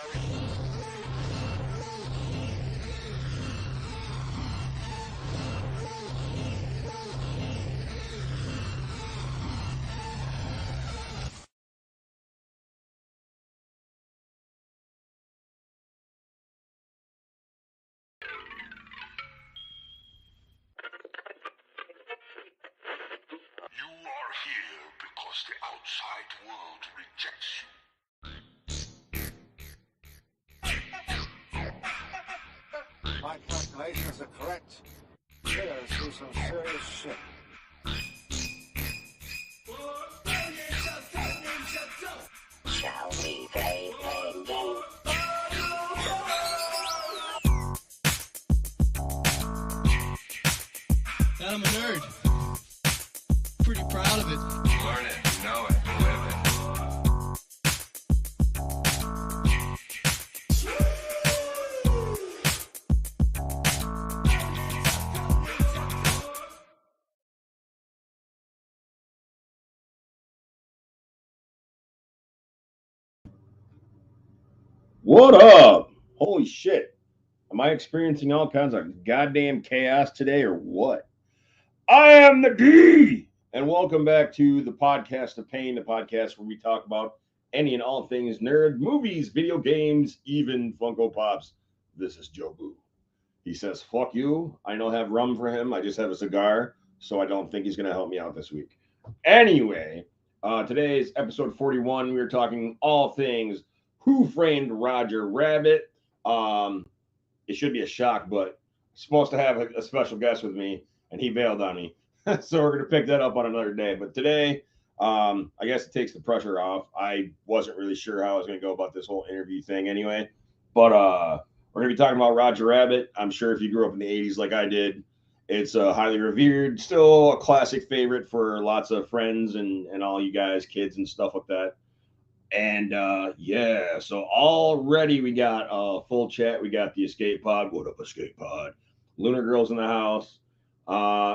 You are here because the outside world rejects you. My calculations are correct. You're gonna see some serious shit. Shall we play game? God, I'm a nerd. Pretty proud of it. Learn it, know it, live it. What up? Holy shit. Am I experiencing all kinds of goddamn chaos today or what? I am the D! And welcome back to the Podcast of Pain, the podcast where we talk about any and all things nerd, movies, video games, even Funko Pops. This is Joe Boo. He says, fuck you. I don't have rum for him. I just have a cigar, so I don't think he's going to help me out this week. Anyway, today's episode 41. We're talking all things Who Framed Roger Rabbit. It should be a shock, but I'm supposed to have a special guest with me, and he bailed on me. So we're going to pick that up on another day. But today, I guess it takes the pressure off. I wasn't really sure how I was going to go about this whole interview thing anyway. But we're going to be talking about Roger Rabbit. I'm sure if you grew up in the 80s like I did, it's highly revered, still a classic favorite for lots of friends and all you guys, kids and stuff like that. And yeah, so already we got a full chat. We got the Escape Pod. What up, Escape Pod? Lunar Girls in the house.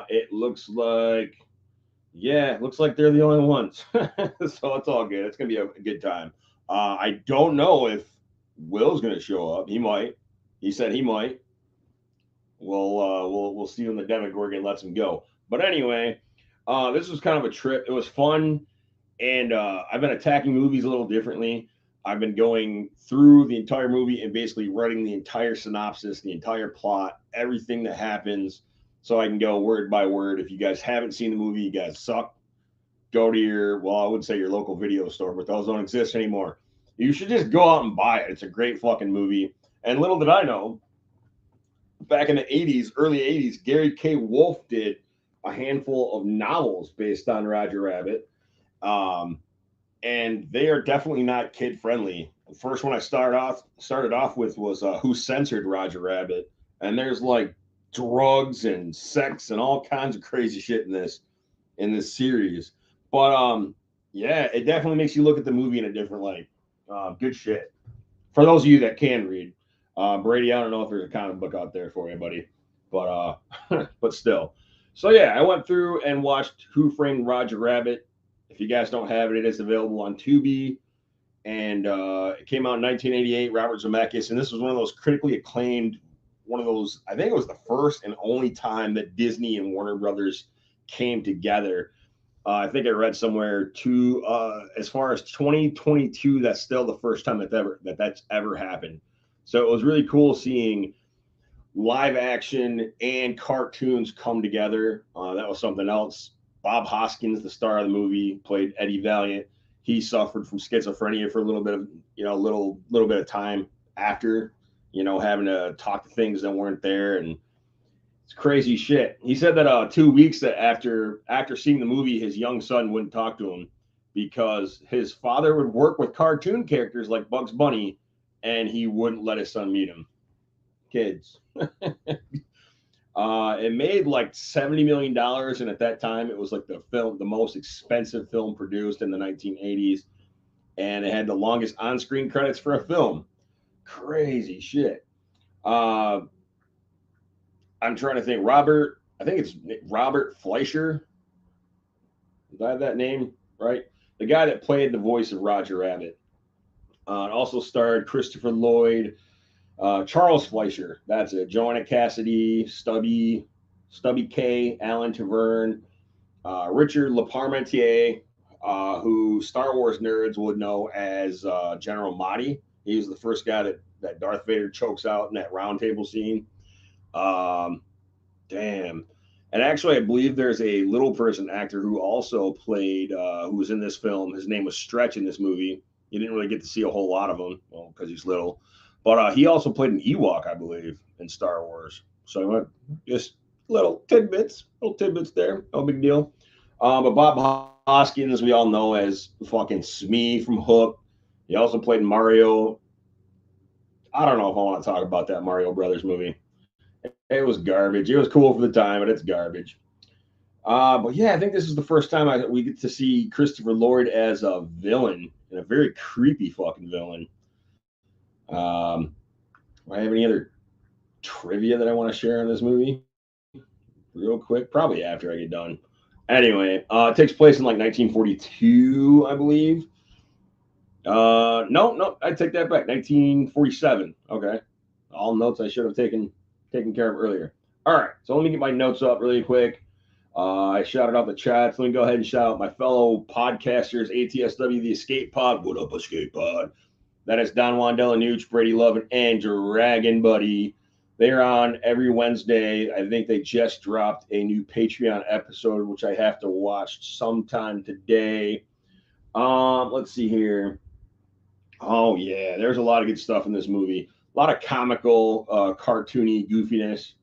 It looks like they're the only ones. So it's all good. It's gonna be a good time. I don't know if Will's gonna show up. He might. He said he might. We'll see when the Demogorgon lets him go. But anyway, this was kind of a trip. It was fun. And I've been attacking movies a little differently. I've been going through the entire movie and basically writing the entire synopsis, the entire plot, everything that happens, so I can go word by word. If you guys haven't seen the movie, you guys suck. Go to I would say your local video store, but those don't exist anymore. You should just go out and buy it. It's a great fucking movie. And little did I know, back in the 80s, early 80s, Gary K. Wolfe did a handful of novels based on Roger Rabbit. And they are definitely not kid friendly. The first one I started off with was Who Censored Roger Rabbit, and there's like drugs and sex and all kinds of crazy shit in this series. But yeah, it definitely makes you look at the movie in a different light. Good shit. For those of you that can read, Brady, I don't know if there's a comic book out there for you, buddy, but but still. So yeah, I went through and watched Who Framed Roger Rabbit. If you guys don't have it, it is available on Tubi. And it came out in 1988, Robert Zemeckis. And this was one of those critically acclaimed, I think it was the first and only time that Disney and Warner Brothers came together. I think I read somewhere as far as 2022, that's still the first time that's ever happened. So it was really cool seeing live action and cartoons come together. That was something else. Bob Hoskins, the star of the movie, played Eddie Valiant. He suffered from schizophrenia for a little bit of, little bit of time after, having to talk to things that weren't there, and it's crazy shit. He said that 2 weeks after seeing the movie, his young son wouldn't talk to him because his father would work with cartoon characters like Bugs Bunny, and he wouldn't let his son meet him. Kids. It made like $70 million, and at that time, it was like the most expensive film produced in the 1980s, and it had the longest on-screen credits for a film. Crazy shit. I'm trying to think. I think it's Robert Fleischer. Did I have that name right? The guy that played the voice of Roger Rabbit. It also starred Christopher Lloyd, Charles Fleischer, that's it, Joanna Cassidy, Stubby K, Alan Taverne, Richard LeParmentier, who Star Wars nerds would know as General Motti. He was the first guy that Darth Vader chokes out in that round table scene. Um, Damn. And actually, I believe there's a little person actor who also played, who was in this film. His name was Stretch in this movie. You didn't really get to see a whole lot of him, well, because he's little. But he also played an Ewok, I believe, in Star Wars. So just little tidbits there. No big deal. But Bob Hoskins, we all know as fucking Smee from Hook. He also played Mario. I don't know if I want to talk about that Mario Brothers movie. It was garbage. It was cool for the time, but it's garbage. But yeah, I think this is the first time we get to see Christopher Lloyd as a villain, and a very creepy fucking villain. Do I have any other trivia that I want to share on this movie? Real quick, probably after I get done. Anyway, it takes place in like 1942, I believe. No, I take that back. 1947. Okay, all notes I should have taken care of earlier. All right, so let me get my notes up really quick. I shouted out the chats. Let me go ahead and shout out my fellow podcasters, ATSW, the Escape Pod. What up, Escape Pod? That is Don Wandela Nooch, Brady Lovin, and Dragon Buddy. They're on every Wednesday. I think they just dropped a new Patreon episode, which I have to watch sometime today. Let's see here. Oh yeah, there's a lot of good stuff in this movie. A lot of comical, cartoony goofiness.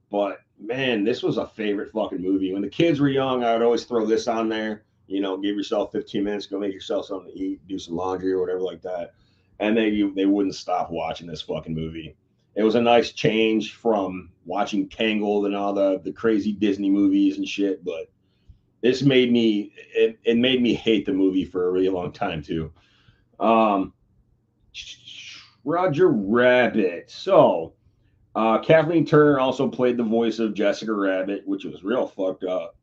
But man, this was a favorite fucking movie. When the kids were young, I would always throw this on there. You know, give yourself 15 minutes, go make yourself something to eat, do some laundry or whatever like that. And they wouldn't stop watching this fucking movie. It was a nice change from watching Tangled and all the crazy Disney movies and shit. But this made me it made me hate the movie for a really long time too. Um, Roger Rabbit. So Kathleen Turner also played the voice of Jessica Rabbit, which was real fucked up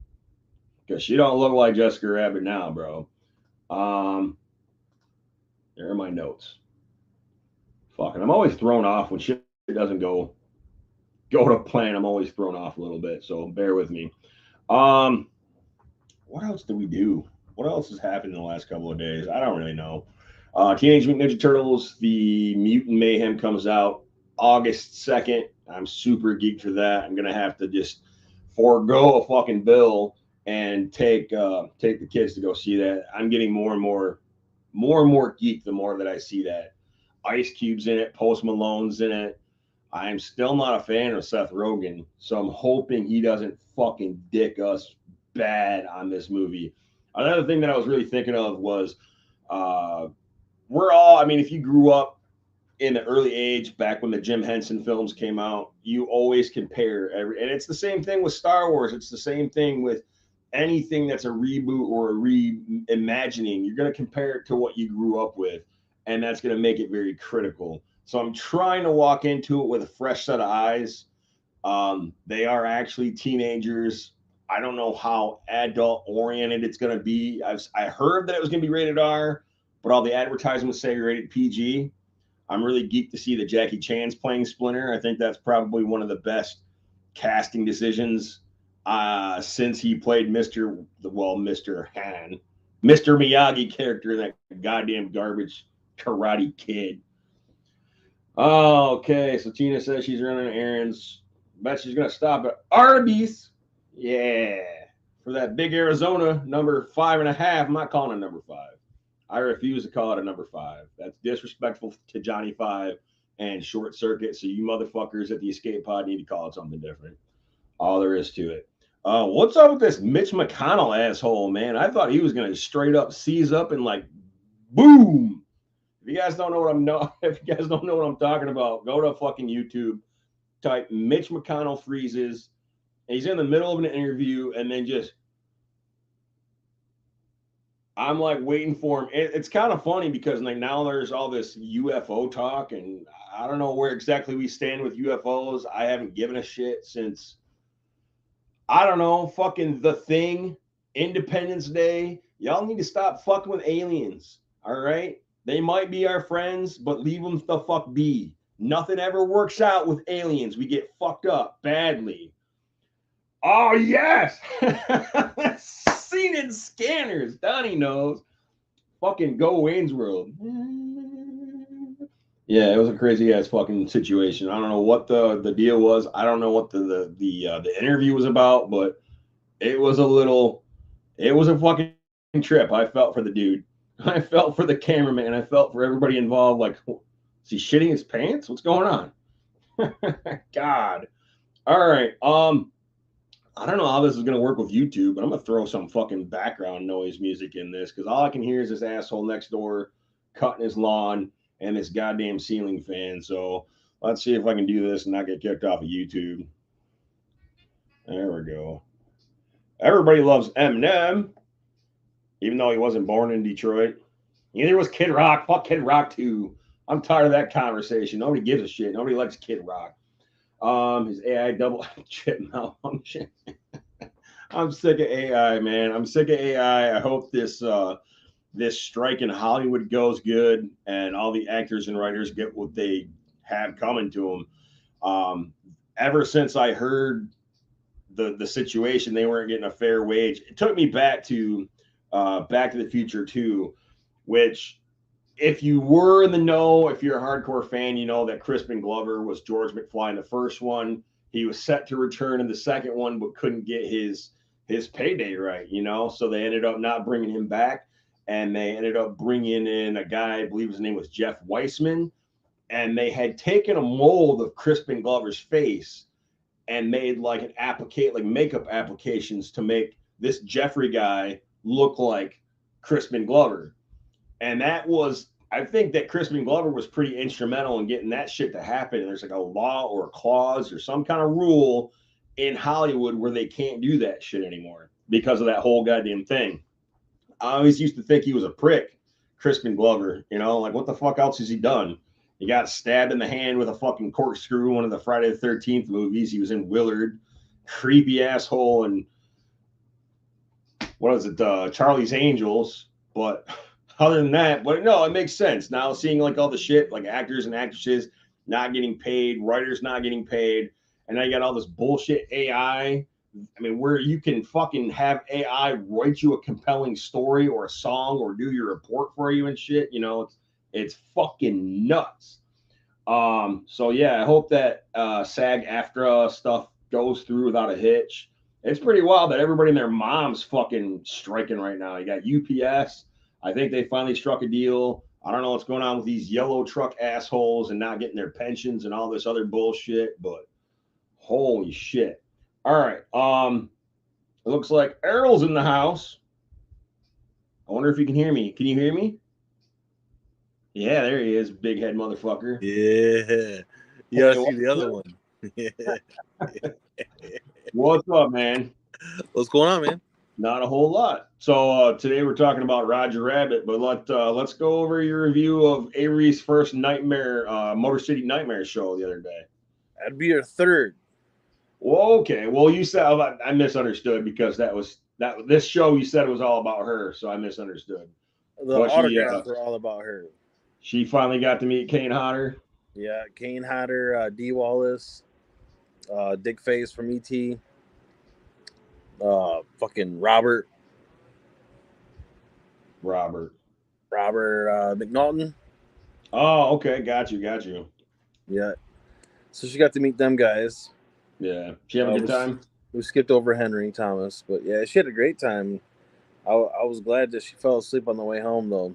because she don't look like Jessica Rabbit now, bro. There are my notes. Fucking, I'm always thrown off when shit doesn't go to plan. I'm always thrown off a little bit, so bear with me. What else did we do? What else has happened in the last couple of days? I don't really know. Teenage Mutant Ninja Turtles: The Mutant Mayhem comes out August 2nd. I'm super geeked for that. I'm gonna have to just forego a fucking bill and take the kids to go see that. I'm getting more and more geeked the more that I see that. Ice Cube's in it, Post Malone's in it. I'm still not a fan of Seth Rogen, so I'm hoping he doesn't fucking dick us bad on this movie. Another thing that I was really thinking of was we're all, I mean, if you grew up in the early age back when the Jim Henson films came out, you always compare and it's the same thing with Star Wars. It's the same thing with anything that's a reboot or a reimagining. You're going to compare it to what you grew up with, and that's going to make it very critical. So I'm trying to walk into it with a fresh set of eyes. They are actually teenagers. I don't know how adult oriented it's going to be. I heard that it was going to be rated R, but all the advertisements say rated PG. I'm really geeked to see that Jackie Chan's playing Splinter. I think that's probably one of the best casting decisions since he played Mr. Han, Mr. Miyagi character in that goddamn garbage Karate Kid. Oh, okay. So Tina says she's running errands. Bet she's gonna stop at Arby's. Yeah, for that big Arizona number 5.5. I'm not calling it number 5. I refuse to call it a number 5. That's disrespectful to Johnny 5 and Short Circuit. So you motherfuckers at the Escape Pod need to call it something different. All there is to it. What's up with this Mitch McConnell asshole, man? I thought he was gonna straight up seize up and like, boom. If you guys don't know what I'm talking about, go to fucking YouTube, type Mitch McConnell freezes. And he's in the middle of an interview, and then just I'm like waiting for him. It's kind of funny because like now there's all this UFO talk, and I don't know where exactly we stand with UFOs. I haven't given a shit since I don't know, fucking The Thing, Independence Day. Y'all need to stop fucking with aliens. All right. They might be our friends, but leave them the fuck be. Nothing ever works out with aliens. We get fucked up badly. Oh, yes. Seen in Scanners. Donnie knows. Fucking go Wayne's World. Yeah, it was a crazy ass fucking situation. I don't know what the deal was. I don't know what the interview was about, but it was a fucking trip. I felt for the dude. I felt for the cameraman. I felt for everybody involved. Like, is he shitting his pants? What's going on? God. All right. I don't know how this is gonna work with YouTube, but I'm gonna throw some fucking background noise music in this because all I can hear is this asshole next door cutting his lawn and this goddamn ceiling fan. So let's see if I can do this and not get kicked off of YouTube. There we go. Everybody loves Eminem, even though he wasn't born in Detroit. Neither was Kid Rock. Fuck Kid Rock too. I'm tired of that conversation. Nobody gives a shit. Nobody likes Kid Rock. His AI double chip malfunction. I'm sick of AI, man. I'm sick of AI. I hope this strike in Hollywood goes good and all the actors and writers get what they have coming to them. Ever since I heard the situation, they weren't getting a fair wage. It took me back to the Future 2, which if you were in the know, if you're a hardcore fan, you know that Crispin Glover was George McFly in the first one. He was set to return in the second one, but couldn't get his payday right, you know? So they ended up not bringing him back, and they ended up bringing in a guy, I believe his name was Jeff Weissman, and they had taken a mold of Crispin Glover's face and made like makeup applications to make this Jeffrey guy look like Crispin Glover. And I think that Crispin Glover was pretty instrumental in getting that shit to happen. There's like a law or a clause or some kind of rule in Hollywood where they can't do that shit anymore because of that whole goddamn thing. I always used to think he was a prick, Crispin Glover, you know, like what the fuck else has he done? He got stabbed in the hand with a fucking corkscrew, one of the Friday the 13th movies. He was in Willard, creepy asshole, and what is it, Charlie's Angels. But other than that, but no, it makes sense. Now seeing like all the shit, like actors and actresses not getting paid, writers not getting paid, and now you got all this bullshit AI. I mean, where you can fucking have AI write you a compelling story or a song or do your report for you and shit. You know, it's fucking nuts. So yeah, I hope that SAG-AFTRA stuff goes through without a hitch. It's pretty wild that everybody and their mom's fucking striking right now. You got UPS. I think they finally struck a deal. I don't know what's going on with these yellow truck assholes and not getting their pensions and all this other bullshit, but holy shit. All right. It looks like Errol's in the house. I wonder if you can hear me. Can you hear me? Yeah, there he is, big head motherfucker. Yeah. You gotta see the other one. What's up, man? What's going on, man? Not a whole lot. So today we're talking about Roger Rabbit, but let's go over your review of Avery's first Nightmare, Motor City Nightmare show the other day. That'd be your third. Well, okay. Well, you said I misunderstood because this show you said it was all about her, so I misunderstood. The autographs were all about her. She finally got to meet Kane Hodder. Yeah, Kane Hodder, D. Wallace, Dick Face from E.T., fucking Robert McNaughton. Oh, okay. Got you. Yeah. So she got to meet them guys. Yeah. She have a good time? We skipped over Henry Thomas, but yeah, she had a great time. I was glad that she fell asleep on the way home, though.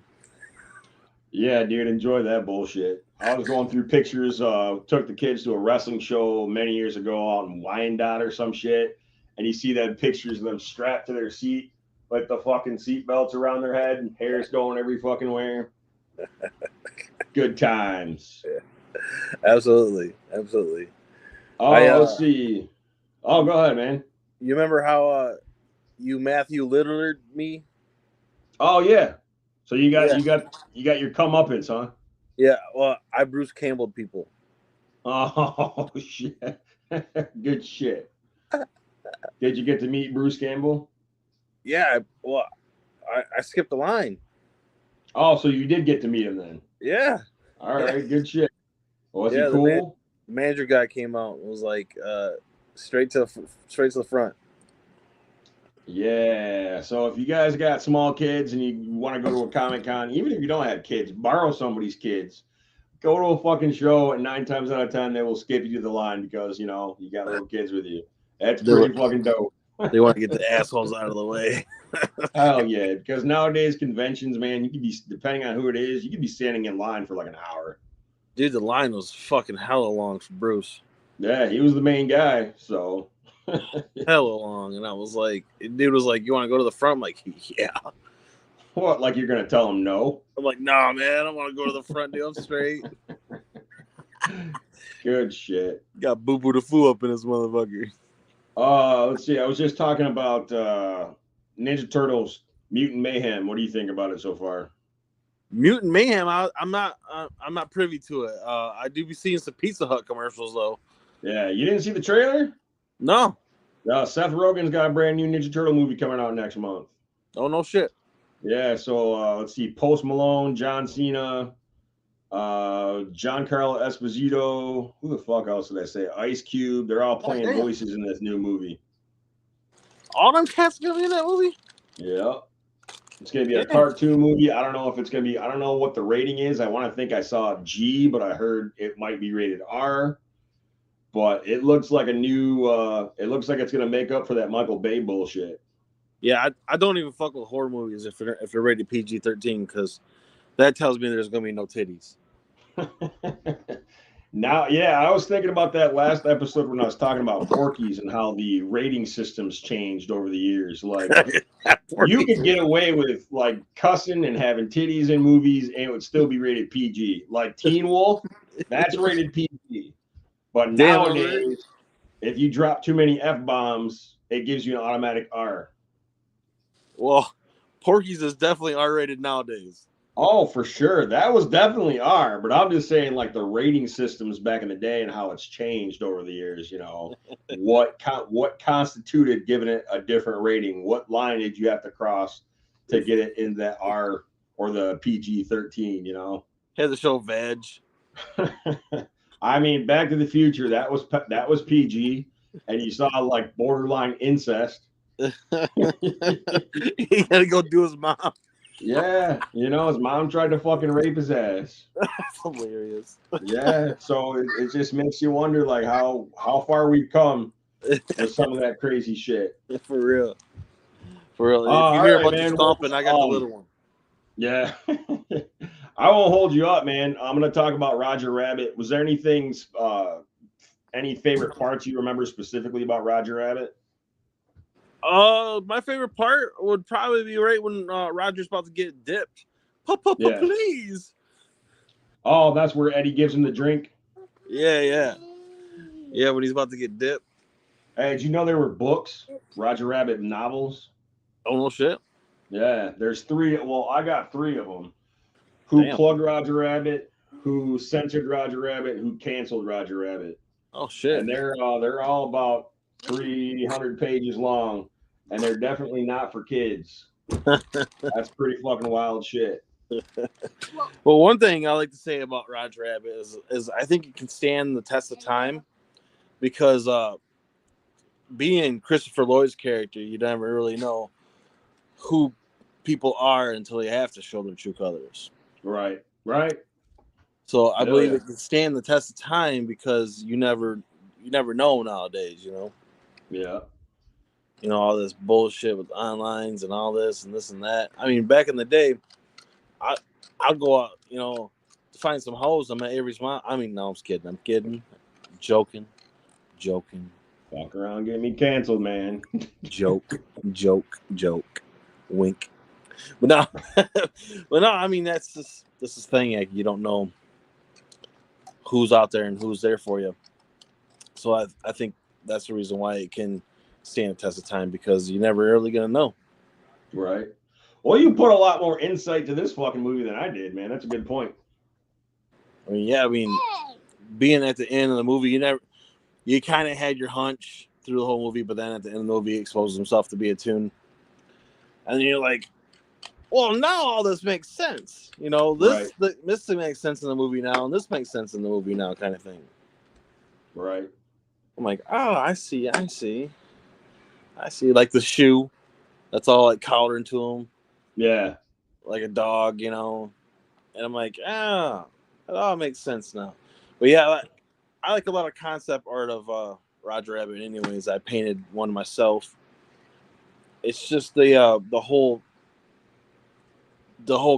Yeah, dude, enjoy that bullshit. I was going through pictures, took the kids to a wrestling show many years ago out in Wyandotte or some shit, and you see that pictures of them strapped to their seat, like the fucking seat belts around their head, and hair's going every fucking where. Good times. Yeah. Absolutely. Oh, let's see. Oh, go ahead, man. You remember how you Matthew Lillard me? Oh yeah. So you got your comeuppance, huh? Yeah. Well, I Bruce Campbell people. Oh shit. Good shit. Did you get to meet Bruce Campbell? Yeah. Well, I skipped the line. Oh, so you did get to meet him then. Yeah. All right, good shit. Was he Yeah, cool? the manager guy came out and was like, straight to the front. Yeah. So if you guys got small kids and you want to go to a Comic-Con, even if you don't have kids, borrow somebody's kids. Go to a fucking show, and 9 times out of 10, they will skip you to the line because you got little kids with you. That's pretty fucking dope. They want to get the assholes out of the way. Hell yeah, because nowadays conventions, man, you could be, depending on who it is, you could be standing in line for like an hour. Dude, the line was fucking hella long for Bruce. Yeah, he was the main guy, so hella long, and I was like, dude was like, "You want to go to the front?" I'm like, yeah. What? Like you're gonna tell him no? I'm like, nah, man, I want to go to the front, dude. I'm straight. Good shit. Got Boo Boo the Foo up in this motherfucker. Let's see. I was just talking about Ninja Turtles Mutant Mayhem. What do you think about it so far? Mutant Mayhem. I'm not privy to it. I do be seeing some Pizza Hut commercials though. Yeah, you didn't see the trailer? No. Seth Rogen's got a brand new Ninja Turtle movie coming out next month. Oh no shit. Yeah, so let's see. Post Malone, John Cena, Giancarlo Esposito. Who the fuck else did I say? Ice Cube. They're all playing voices in this new movie. All them cats gonna be in that movie? Yeah. It's going to be a cartoon movie. I don't know if it's going to be, I don't know what the rating is. I want to think I saw G, but I heard it might be rated R. But it looks like a new, it looks like it's going to make up for that Michael Bay bullshit. Yeah, I don't even fuck with horror movies if they're rated PG-13 because that tells me there's going to be no titties. Now, yeah, I was thinking about that last episode when I was talking about Porky's and how the rating systems changed over the years. Like, you could get away with like cussing and having titties in movies, and it would still be rated PG. Like Teen Wolf, that's rated PG. But nowadays, if you drop too many F-bombs, it gives you an automatic R. Well, Porky's is definitely R-rated nowadays. Oh, for sure. That was definitely R, but I'm just saying like the rating systems back in the day and how it's changed over the years, what constituted giving it a different rating? What line did you have to cross to get it in that R or the PG-13, Had to show veg. I mean, Back to the Future, that was PG, and you saw like borderline incest. He had to go do his mom. Yeah, his mom tried to fucking rape his ass. That's hilarious. Yeah, so it just makes you wonder, like, how far we've come with some of that crazy shit. For real. If you hear a bunch of stomping, I got the little one. Yeah. I won't hold you up, man. I'm going to talk about Roger Rabbit. Was there anything, any favorite parts you remember specifically about Roger Rabbit? My favorite part would probably be right when Roger's about to get dipped. Please. Oh, that's where Eddie gives him the drink? Yeah, when he's about to get dipped. Hey, did you know there were books, Roger Rabbit novels? Oh, no shit. Yeah, there's 3. Well, I got 3 of them. Who plugged Roger Rabbit, who censored Roger Rabbit, who canceled Roger Rabbit. Oh, shit. And they're all about 300 pages long. And they're definitely not for kids. That's pretty fucking wild shit. Well, one thing I like to say about Roger Rabbit is I think it can stand the test of time because being Christopher Lloyd's character, you never really know who people are until they have to show their true colors. Right. So I believe it can stand the test of time because you never know nowadays, Yeah. All this bullshit with onlines and all this and that. I mean, back in the day, I'll go out, to find some hoes. I'm at Avery's mom. I mean, no, I'm kidding. I'm kidding. Joking. Fuck around, get me canceled, man. Joke. Wink. But no, I mean, this is the thing. Like, you don't know who's out there and who's there for you. So I think that's the reason why it can stand the test of time because you're never really going to know. Right. Well, you put a lot more insight to this fucking movie than I did, man. That's a good point. I mean, being at the end of the movie, you kind of had your hunch through the whole movie, but then at the end of the movie, he exposes himself to be a tune. And you're like, Well, now all this makes sense. You know, Right. this makes sense in the movie now, and this makes sense in the movie now, kind of thing. Right. I'm like, oh, I see. Like the shoe, that's all like collared into him, Yeah. like a dog, you know. And I'm like, it all makes sense now. But yeah, I like a lot of concept art of Roger Rabbit. Anyways, I painted one myself. It's just the whole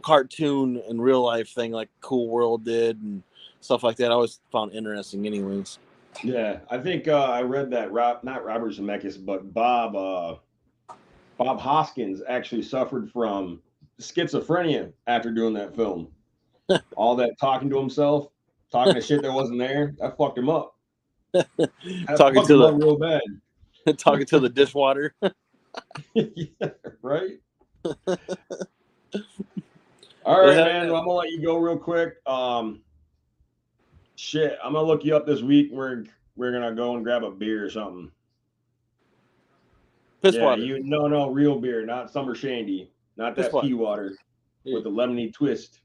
cartoon and real life thing, like Cool World did and stuff like that. I always found interesting. Anyways, Yeah. I think I read that not Robert Zemeckis, but Bob Hoskins actually suffered from schizophrenia after doing that film. All that talking to himself, talking to shit that wasn't there, that fucked him up. That talking fucked him up real bad. talking to the dishwater. Yeah, right? All right, man. Well, I'm gonna let you go real quick. Shit, I'm gonna look you up this week. We're gonna go and grab a beer or something. Piss Yeah, water. no, real beer, not summer shandy, not Piss that water. pea water with the lemony twist.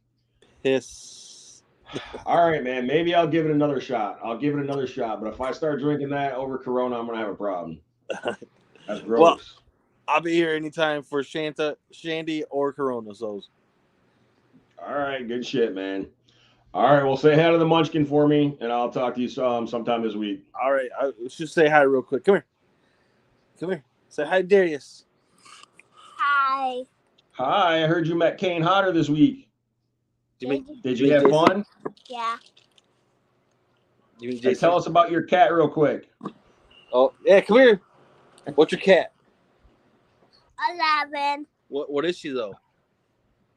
Piss. All right, man. Maybe I'll give it another shot. But if I start drinking that over Corona, I'm gonna have a problem. That's gross. Well, I'll be here anytime for Shandy or Corona. So, all right, good shit, man. All right, well, say hi to the Munchkin for me, and I'll talk to you sometime this week. all right, I should say hi real quick. Come here. Say hi, Darius. Hi. Hi, I heard you met Kane Hodder this week. Did you have fun? Yeah. Hey, tell us about your cat real quick. Oh, yeah, come here. What's your cat? 11. What is she though?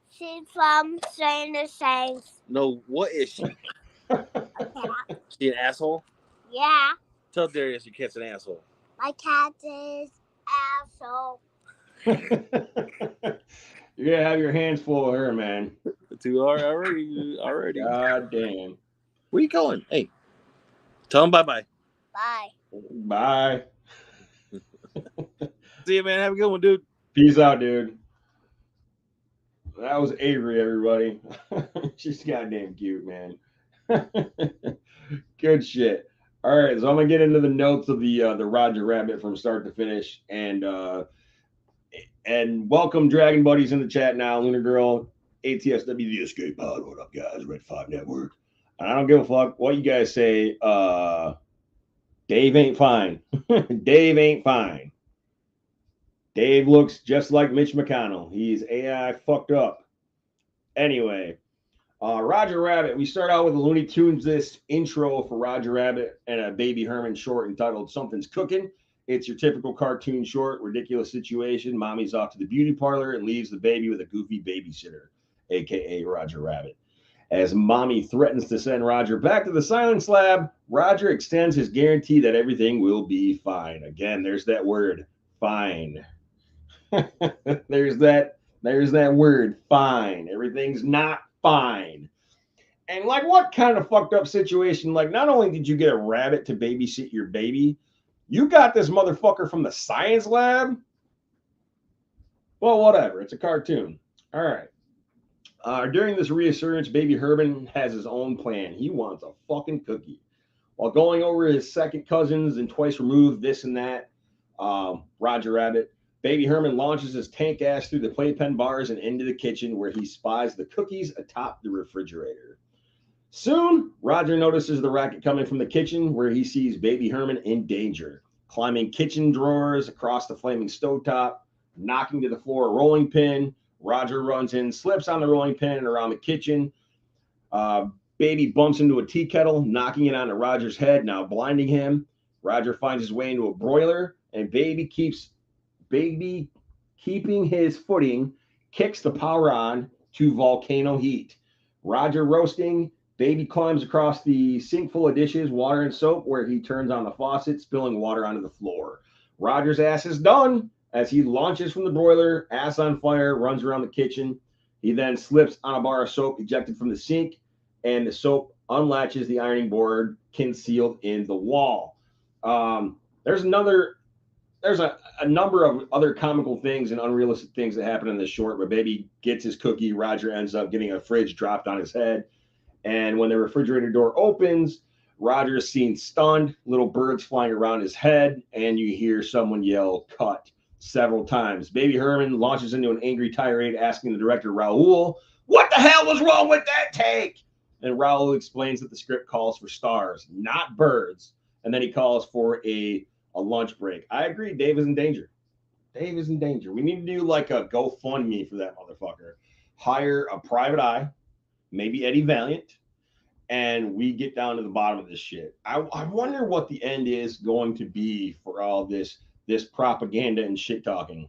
She's from Stranger Things. No, what is she? She an asshole? Yeah. Tell Darius your cat's an asshole. My cat is asshole. You're gonna have your hands full of her, man. Already. God damn. Where you going? Hey, tell him bye. Bye. Bye. See you, man. Have a good one, dude. Peace out, dude. That was Avery, everybody. She's goddamn cute, man. Good shit. All right, so I'm gonna get into the notes of the Roger Rabbit from start to finish, and welcome Dragon Buddies in the chat now. Lunar Girl, ATSW, the Escape Pod. What up, guys? Red 5 Network. And I don't give a fuck what you guys say. Dave ain't fine. Dave ain't fine. Dave looks just like Mitch McConnell. He's AI fucked up. Anyway, Roger Rabbit. We start out with a Looney Tunes this intro for Roger Rabbit and a Baby Herman short entitled Something's Cooking. It's your typical cartoon short, ridiculous situation. Mommy's off to the beauty parlor and leaves the baby with a goofy babysitter, a.k.a. Roger Rabbit. As Mommy threatens to send Roger back to the Silence Lab, Roger extends his guarantee that everything will be fine. Again, there's that word, fine. there's that word, fine. Everything's not fine. And like, what kind of fucked up situation? Like, not only did you get a rabbit to babysit your baby, you got this motherfucker from the science lab? Well, whatever. It's a cartoon. All right. During this reassurance, Baby Herman has his own plan. He wants a fucking cookie. While going over his second cousins and twice removed this and that, Roger Rabbit, Baby Herman launches his tank ass through the playpen bars and into the kitchen where he spies the cookies atop the refrigerator. Soon, Roger notices the racket coming from the kitchen where he sees Baby Herman in danger, climbing kitchen drawers across the flaming stovetop, knocking to the floor a rolling pin. Roger runs in, slips on the rolling pin and around the kitchen. Baby bumps into a tea kettle, knocking it onto Roger's head, now blinding him. Roger finds his way into a broiler, and Baby keeping his footing, kicks the power on to volcano heat. Roger roasting. Baby climbs across the sink full of dishes, water and soap, where he turns on the faucet, spilling water onto the floor. Roger's ass is done as he launches from the broiler, ass on fire, runs around the kitchen. He then slips on a bar of soap ejected from the sink, and the soap unlatches the ironing board concealed in the wall. There's another there's a number of other comical things and unrealistic things that happen in this short, but baby gets his cookie. Roger ends up getting a fridge dropped on his head. And when the refrigerator door opens, Roger is seen stunned, little birds flying around his head, and you hear someone yell, cut, several times. Baby Herman launches into an angry tirade asking the director, Raul, what the hell was wrong with that take? And Raul explains that the script calls for stars, not birds. And then he calls for a lunch break. I agree. Dave is in danger. Dave is in danger. We need to do like a GoFundMe for that motherfucker. Hire a private eye, maybe Eddie Valiant, and we get down to the bottom of this shit. I wonder what the end is going to be for all this propaganda and shit talking.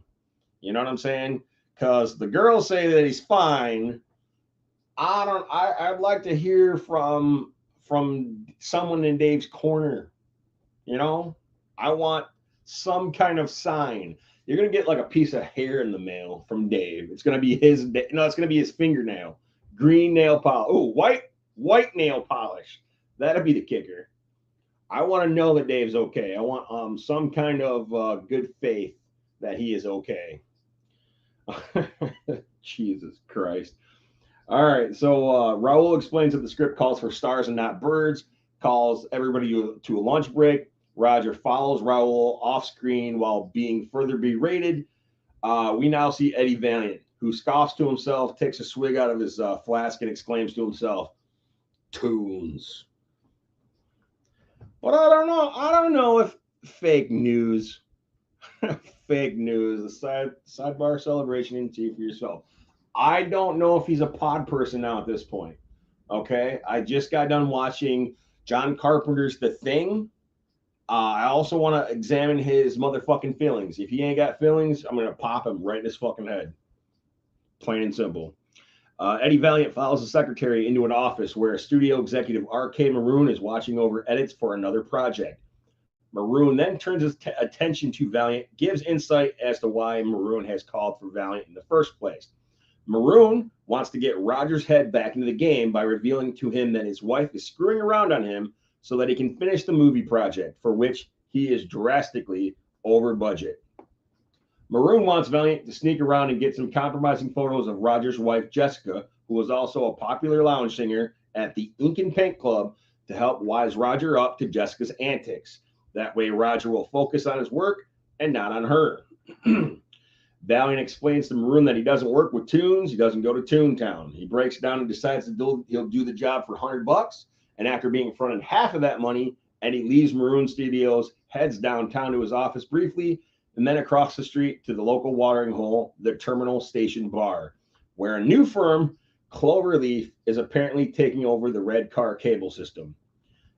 You know what I'm saying? Because the girls say that he's fine. I'd like to hear from someone in Dave's corner. You know, I want some kind of sign. You're gonna get like a piece of hair in the mail from Dave. It's gonna be his. No, it's gonna be his fingernail, green nail polish. Oh, white nail polish. That'll be the kicker. I want to know that Dave's okay. I want some kind of good faith that he is okay. Jesus Christ. All right, so Raul explains that the script calls for stars and not birds, calls everybody to a lunch break. Roger follows Raul off screen while being further berated. We now see Eddie Valiant, who scoffs to himself, takes a swig out of his flask, and exclaims to himself, tunes. But I don't know if fake news, fake news, the sidebar celebration and see for yourself. I don't know if he's a pod person now at this point. Okay, I just got done watching John Carpenter's The Thing. I also want to examine his motherfucking feelings. If he ain't got feelings, I'm going to pop him right in his fucking head. Plain and simple. Eddie Valiant follows the secretary into an office where studio executive R.K. Maroon is watching over edits for another project. Maroon then turns his attention to Valiant, gives insight as to why Maroon has called for Valiant in the first place. Maroon wants to get Roger's head back into the game by revealing to him that his wife is screwing around on him so that he can finish the movie project, for which he is drastically over budget. Maroon wants Valiant to sneak around and get some compromising photos of Roger's wife, Jessica, who was also a popular lounge singer at the Ink and Paint Club, to help wise Roger up to Jessica's antics. That way, Roger will focus on his work and not on her. Valiant explains to Maroon that he doesn't work with tunes. He doesn't go to Toontown. He breaks down and decides he'll do the job for $100. And after being fronted half of that money, Eddie leaves Maroon Studios, heads downtown to his office briefly, and then across the street to the local watering hole, the Terminal Station Bar, where a new firm, Cloverleaf, is apparently taking over the red car cable system.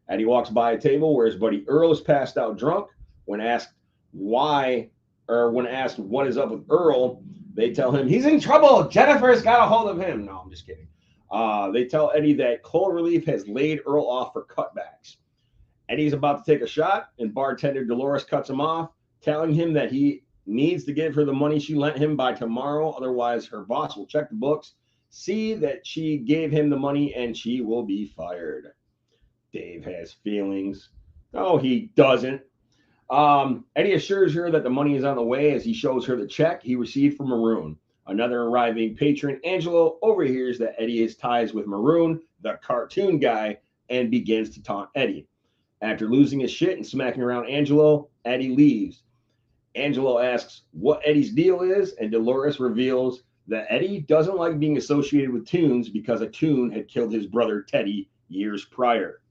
Eddie walks by a table where his buddy Earl is passed out drunk. When asked what is up with Earl, they tell him he's in trouble. Jennifer's got a hold of him. No, I'm just kidding. They tell Eddie that Cloverleaf has laid Earl off for cutbacks. Eddie's about to take a shot, and bartender Dolores cuts him off, telling him that he needs to give her the money she lent him by tomorrow. Otherwise, her boss will check the books, see that she gave him the money, and she will be fired. Dave has feelings. No, he doesn't. Eddie assures her that the money is on the way as he shows her the check he received from Maroon. Another arriving patron, Angelo, overhears that Eddie has ties with Maroon, the cartoon guy, and begins to taunt Eddie. After losing his shit and smacking around Angelo, Eddie leaves. Angelo asks what Eddie's deal is, and Dolores reveals that Eddie doesn't like being associated with Toons because a Toon had killed his brother Teddy years prior.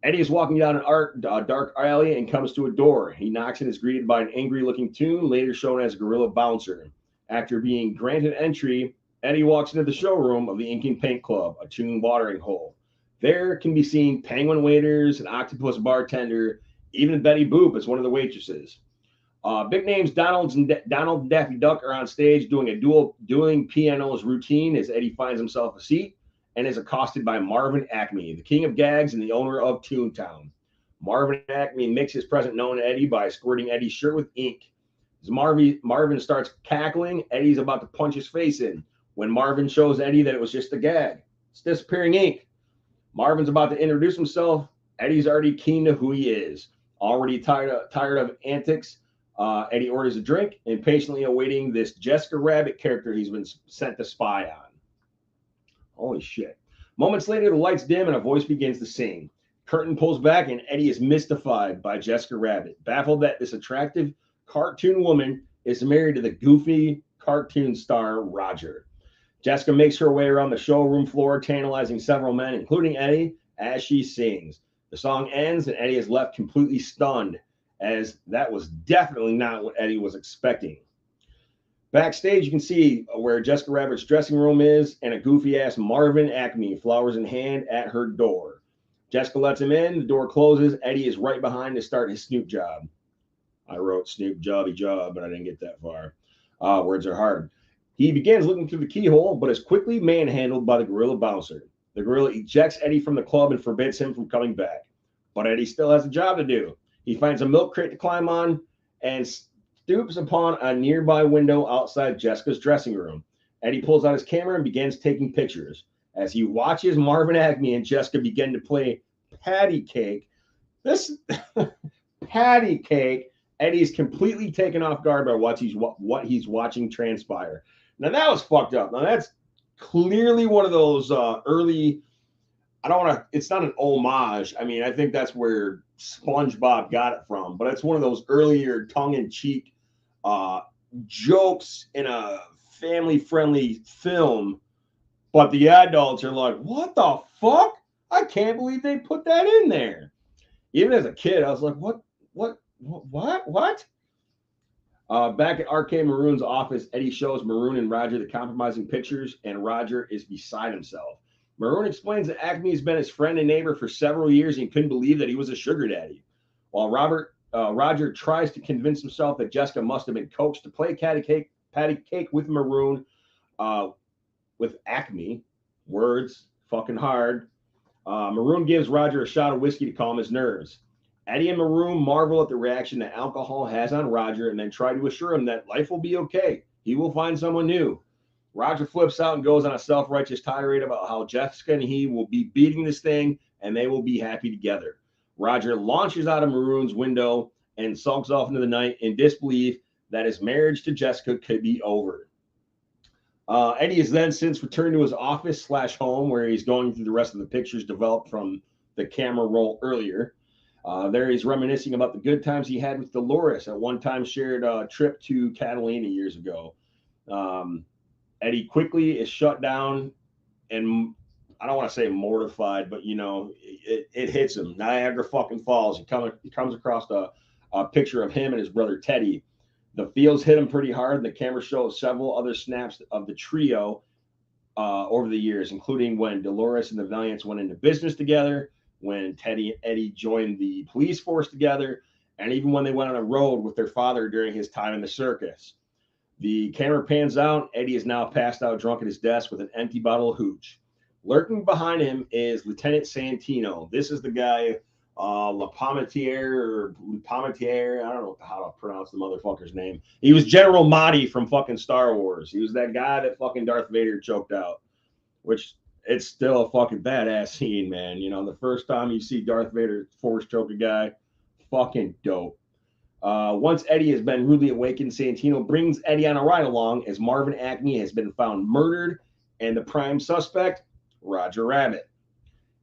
Eddie is walking down a dark alley and comes to a door. He knocks and is greeted by an angry-looking Toon, later shown as Gorilla Bouncer. After being granted entry, Eddie walks into the showroom of the Ink and Paint Club, a Toon watering hole. There can be seen penguin waiters, an octopus bartender, even Betty Boop as one of the waitresses. Big names Donald and Daffy Duck are on stage doing pianos routine as Eddie finds himself a seat and is accosted by Marvin Acme, the king of gags and the owner of Toontown. Marvin Acme makes his presence known to Eddie by squirting Eddie's shirt with ink. As Marvin starts cackling, Eddie's about to punch his face in when Marvin shows Eddie that it was just a gag. It's disappearing ink. Marvin's about to introduce himself. Eddie's already keen to who he is. Already tired of antics. Eddie orders a drink, impatiently awaiting this Jessica Rabbit character he's been sent to spy on. Holy shit. Moments later, the lights dim and a voice begins to sing. Curtain pulls back and Eddie is mystified by Jessica Rabbit, baffled that this attractive cartoon woman is married to the goofy cartoon star Roger. Jessica makes her way around the showroom floor, tantalizing several men, including Eddie, as she sings. The song ends and Eddie is left completely stunned, as that was definitely not what Eddie was expecting. Backstage, you can see where Jessica Rabbit's dressing room is, and a goofy-ass Marvin Acme, flowers in hand, at her door. Jessica lets him in, the door closes, Eddie is right behind to start his Snoop job. I wrote Snoop Jobby Job, but I didn't get that far. Words are hard. He begins looking through the keyhole, but is quickly manhandled by the gorilla bouncer. The gorilla ejects Eddie from the club and forbids him from coming back. But Eddie still has a job to do. He finds a milk crate to climb on and stoops upon a nearby window outside Jessica's dressing room. Eddie pulls out his camera and begins taking pictures. As he watches Marvin Acme and Jessica begin to play patty cake, patty cake, Eddie's completely taken off guard by what he's watching transpire. Now that was fucked up. Now that's clearly one of those early. I don't want to. It's not an homage. I mean, I think that's where SpongeBob got it from. But it's one of those earlier tongue-in-cheek jokes in a family-friendly film. But the adults are like, "What the fuck? I can't believe they put that in there." Even as a kid, I was like, "What? Back at Arcade Maroon's office, Eddie shows Maroon and Roger the compromising pictures, and Roger is beside himself. Maroon explains that Acme has been his friend and neighbor for several years and couldn't believe that he was a sugar daddy. While Roger tries to convince himself that Jessica must have been coaxed to play patty cake with Maroon, with Acme, words fucking hard. Maroon gives Roger a shot of whiskey to calm his nerves. Eddie and Maroon marvel at the reaction that alcohol has on Roger and then try to assure him that life will be okay. He will find someone new. Roger flips out and goes on a self-righteous tirade about how Jessica and he will be beating this thing and they will be happy together. Roger launches out of Maroon's window and sulks off into the night in disbelief that his marriage to Jessica could be over. Eddie has then since returned to his office/home where he's going through the rest of the pictures developed from the camera roll earlier. There he's reminiscing about the good times he had with Dolores at one time shared a trip to Catalina years ago. Eddie quickly is shut down and I don't want to say mortified, but, you know, it hits him. Niagara fucking Falls. He comes across a picture of him and his brother Teddy. The feels hit him pretty hard. The camera shows several other snaps of the trio over the years, including when Dolores and the Valiants went into business together, when Teddy and Eddie joined the police force together, and even when they went on a road with their father during his time in the circus. The camera pans out. Eddie is now passed out drunk at his desk with an empty bottle of hooch. Lurking behind him is Lieutenant Santino. This is the guy, Lepometier, I don't know how to pronounce the motherfucker's name. He was General Motti from fucking Star Wars. He was that guy that fucking Darth Vader choked out, which it's still a fucking badass scene, man. You know, the first time you see Darth Vader force choke a guy, fucking dope. Once Eddie has been rudely awakened, Santino brings Eddie on a ride along as Marvin Acme has been found murdered and the prime suspect, Roger Rabbit.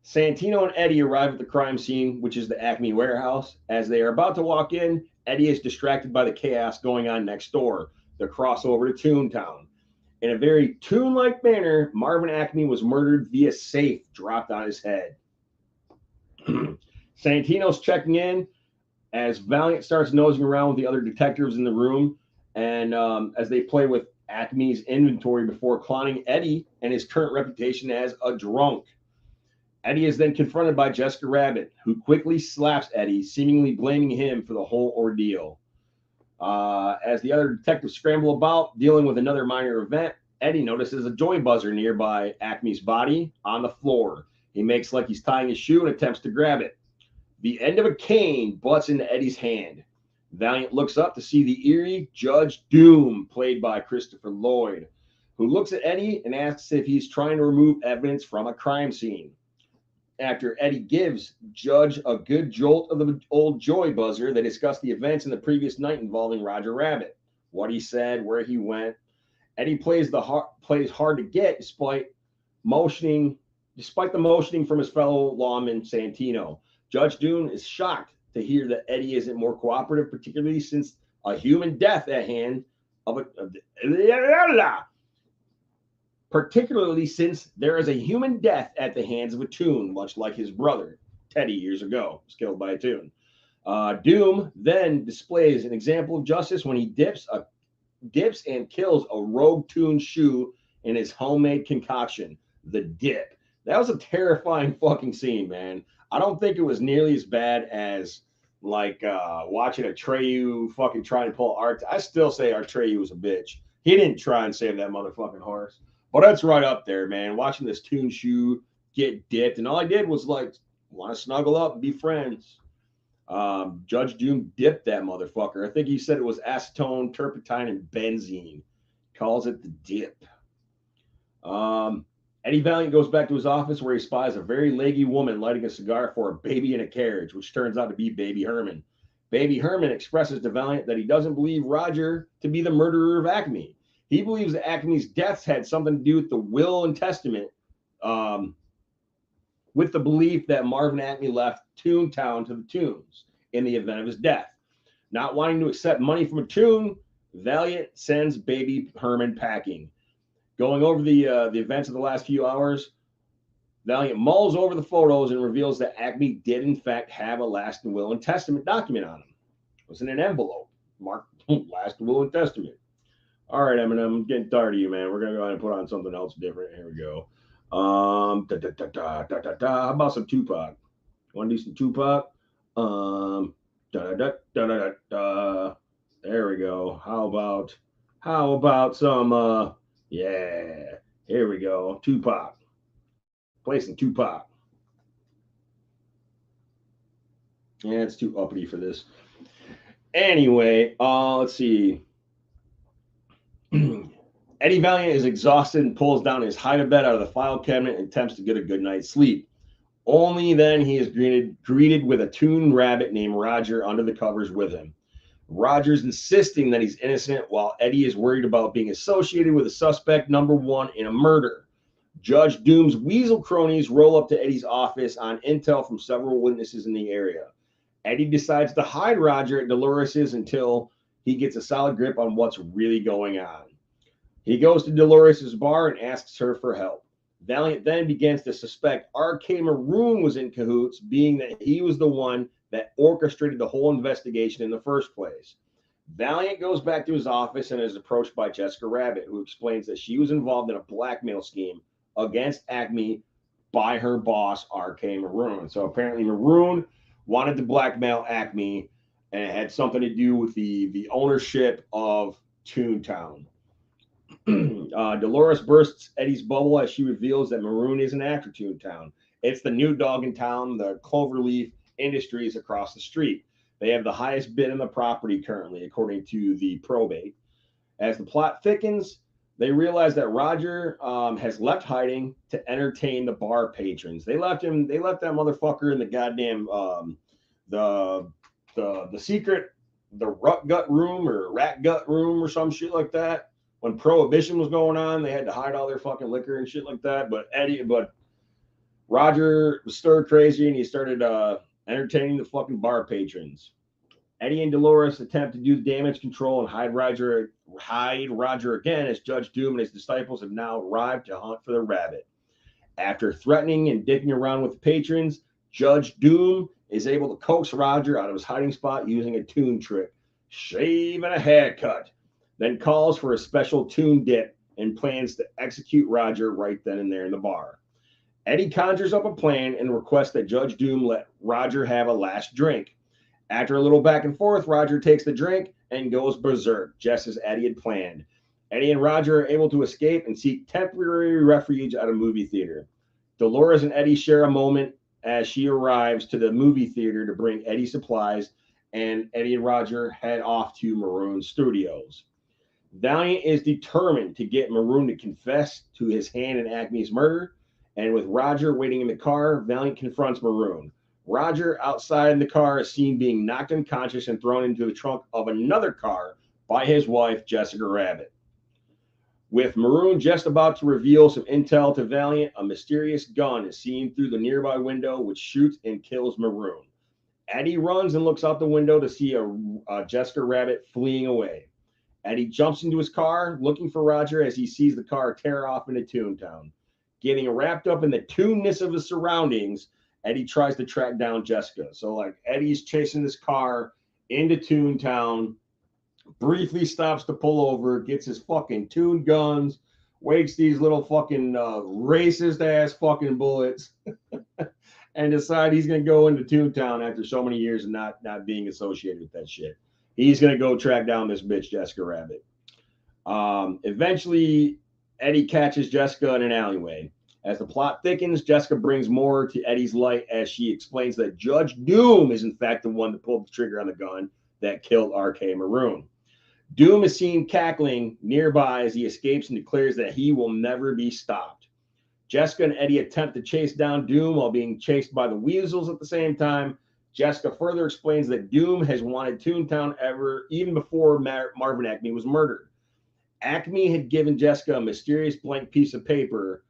Santino and Eddie arrive at the crime scene, which is the Acme warehouse. As they are about to walk in, Eddie is distracted by the chaos going on next door, the crossover to Toontown. In a very Toon-like manner, Marvin Acme was murdered via safe dropped on his head. Santino's checking in as Valiant starts nosing around with the other detectives in the room, and as they play with Acme's inventory before clowning Eddie and his current reputation as a drunk. Eddie is then confronted by Jessica Rabbit, who quickly slaps Eddie, seemingly blaming him for the whole ordeal. As the other detectives scramble about, dealing with another minor event, Eddie notices a joy buzzer nearby Acme's body on the floor. He makes like he's tying his shoe and attempts to grab it. The end of a cane butts into Eddie's hand. Valiant looks up to see the eerie Judge Doom, played by Christopher Lloyd, who looks at Eddie and asks if he's trying to remove evidence from a crime scene. After Eddie gives Judge a good jolt of the old joy buzzer, they discuss the events in the previous night involving Roger Rabbit, what he said, where he went. Eddie plays hard to get despite the motioning from his fellow lawman Santino. Judge Doom is shocked to hear that Eddie isn't more cooperative, particularly since a human death at hand particularly since there is a human death at the hands of a Toon, much like his brother Teddy years ago was killed by a Toon. Doom then displays an example of justice when he dips and kills a rogue Toon shoe in his homemade concoction, the dip. That was a terrifying fucking scene, man. I don't think it was nearly as bad as like watching Atreyu fucking try to pull Art. I still say Atreyu was a bitch. He didn't try and save that motherfucking horse. But that's right up there, man. Watching this Toon shoe get dipped, and all I did was like want to snuggle up and be friends. Judge Doom dipped that motherfucker. I think he said it was acetone, turpentine, and benzene. Calls it the dip. Eddie Valiant goes back to his office where he spies a very leggy woman lighting a cigar for a baby in a carriage, which turns out to be Baby Herman. Baby Herman expresses to Valiant that he doesn't believe Roger to be the murderer of Acme. He believes that Acme's deaths had something to do with the will and testament, with the belief that Marvin Acme left Toontown to the Toons in the event of his death. Not wanting to accept money from a Toon, Valiant sends Baby Herman packing. Going over the events of the last few hours, Valiant mulls over the photos and reveals that Acme did, in fact, have a last will and testament document on him. It was in an envelope marked last will and testament. All right, Eminem, I'm getting tired of you, man. We're going to go ahead and put on something else different. Here we go. How about some Tupac? Want to do some Tupac? There we go. How about some, yeah, here we go. Tupac. Play some Tupac. Yeah, it's too uppity for this. Anyway, let's see. Eddie Valiant is exhausted and pulls down his hide-a-bed out of the file cabinet and attempts to get a good night's sleep. Only then he is greeted with a Toon rabbit named Roger under the covers with him. Roger's insisting that he's innocent while Eddie is worried about being associated with a suspect number one in a murder. Judge Doom's weasel cronies roll up to Eddie's office on intel from several witnesses in the area. Eddie decides to hide Roger at Dolores's until he gets a solid grip on what's really going on. He goes to Dolores's bar and asks her for help. Valiant then begins to suspect R.K. Maroon was in cahoots, being that he was the one that orchestrated the whole investigation in the first place. Valiant goes back to his office and is approached by Jessica Rabbit, who explains that she was involved in a blackmail scheme against Acme by her boss, R.K. Maroon. So apparently Maroon wanted to blackmail Acme, and it had something to do with the ownership of Toontown. Dolores bursts Eddie's bubble as she reveals that Maroon isn't after Toontown. It's the new dog in town, the Cloverleaf Industries across the street. They have the highest bid on the property currently, according to the probate. As the plot thickens, they realize that Roger has left hiding to entertain the bar patrons. They left that motherfucker in the goddamn the secret, the rat gut room or some shit like that. When Prohibition was going on, they had to hide all their fucking liquor and shit like that. But Roger was stir crazy and he started entertaining the fucking bar patrons. Eddie and Dolores attempt to do damage control and hide Roger again, as Judge Doom and his disciples have now arrived to hunt for the rabbit. After threatening and dicking around with the patrons, Judge Doom is able to coax Roger out of his hiding spot using a Toon trick, shave and a haircut, then calls for a special Toon dip and plans to execute Roger right then and there in the bar. Eddie conjures up a plan and requests that Judge Doom let Roger have a last drink. After a little back and forth, Roger takes the drink and goes berserk, just as Eddie had planned. Eddie and Roger are able to escape and seek temporary refuge at a movie theater. Dolores and Eddie share a moment as she arrives to the movie theater to bring Eddie supplies, and Eddie and Roger head off to Maroon Studios. Valiant is determined to get Maroon to confess to his hand in Acme's murder, And with Roger waiting in the car, Valiant confronts Maroon. Roger, outside in the car, is seen being knocked unconscious and thrown into the trunk of another car by his wife, Jessica Rabbit. With Maroon just about to reveal some intel to Valiant, a mysterious gun is seen through the nearby window, which shoots and kills Maroon. Eddie runs and looks out the window to see a Jessica Rabbit fleeing away. Eddie jumps into his car, looking for Roger as he sees the car tear off into Toontown. Getting wrapped up in the toonness of his surroundings, Eddie tries to track down Jessica. So, like, Eddie's chasing this car into Toontown, briefly stops to pull over, gets his fucking Toon guns, wakes these little fucking racist-ass fucking bullets, and decide he's going to go into Toontown after so many years of not being associated with that shit. He's going to go track down this bitch, Jessica Rabbit. Eventually, Eddie catches Jessica in an alleyway. As the plot thickens, Jessica brings more to Eddie's light as she explains that Judge Doom is in fact the one that pulled the trigger on the gun that killed R.K. Maroon. Doom is seen cackling nearby as he escapes and declares that he will never be stopped. Jessica and Eddie attempt to chase down Doom while being chased by the Weasels at the same time. Jessica further explains that Doom has wanted Toontown even before Marvin Acme was murdered. Acme had given Jessica a mysterious blank piece of paper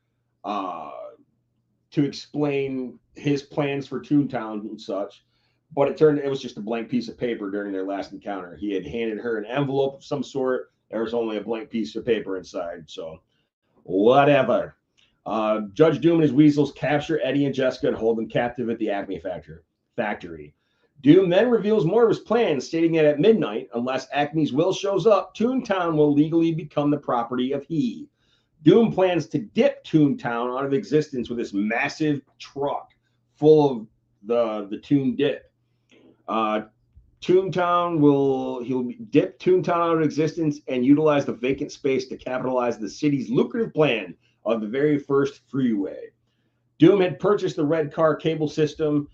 to explain his plans for Toontown and such, but it was just a blank piece of paper during their last encounter. He had handed her an envelope of some sort. There was only a blank piece of paper inside, so whatever. Judge Doom and his Weasels capture Eddie and Jessica and hold them captive at the Acme factory. Doom then reveals more of his plans, stating that at midnight, unless Acme's will shows up, Toontown will legally become the property of he. Doom plans to dip Toontown out of existence with this massive truck full of the Toon dip. He'll dip Toontown out of existence and utilize the vacant space to capitalize the city's lucrative plan of the very first freeway. Doom had purchased the red car cable system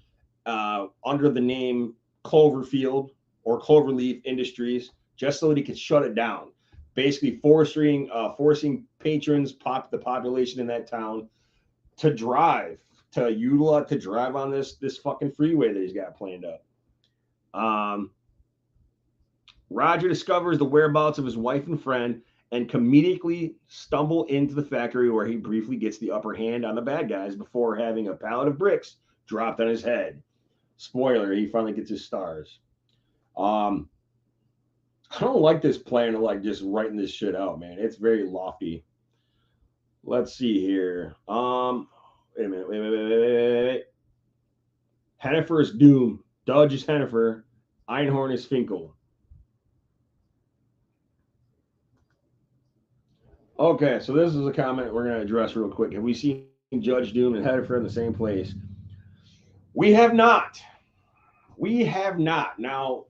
under the name Cloverfield or Cloverleaf Industries just so that he could shut it down, basically forcing patrons, the population in that town, to drive on this fucking freeway that he's got planned up. Roger discovers the whereabouts of his wife and friend and comedically stumble into the factory where he briefly gets the upper hand on the bad guys before having a pallet of bricks dropped on his head. Spoiler, he finally gets his stars. I don't like this plan of like just writing this shit out, man. It's very lofty. Let's see here. Wait a minute. Wait. Hennifer is Doom. Dodge is Hennifer. Einhorn is Finkel. Okay, so this is a comment we're going to address real quick. Have we seen Judge Doom and Hennifer in the same place? We have not. We have not. Now,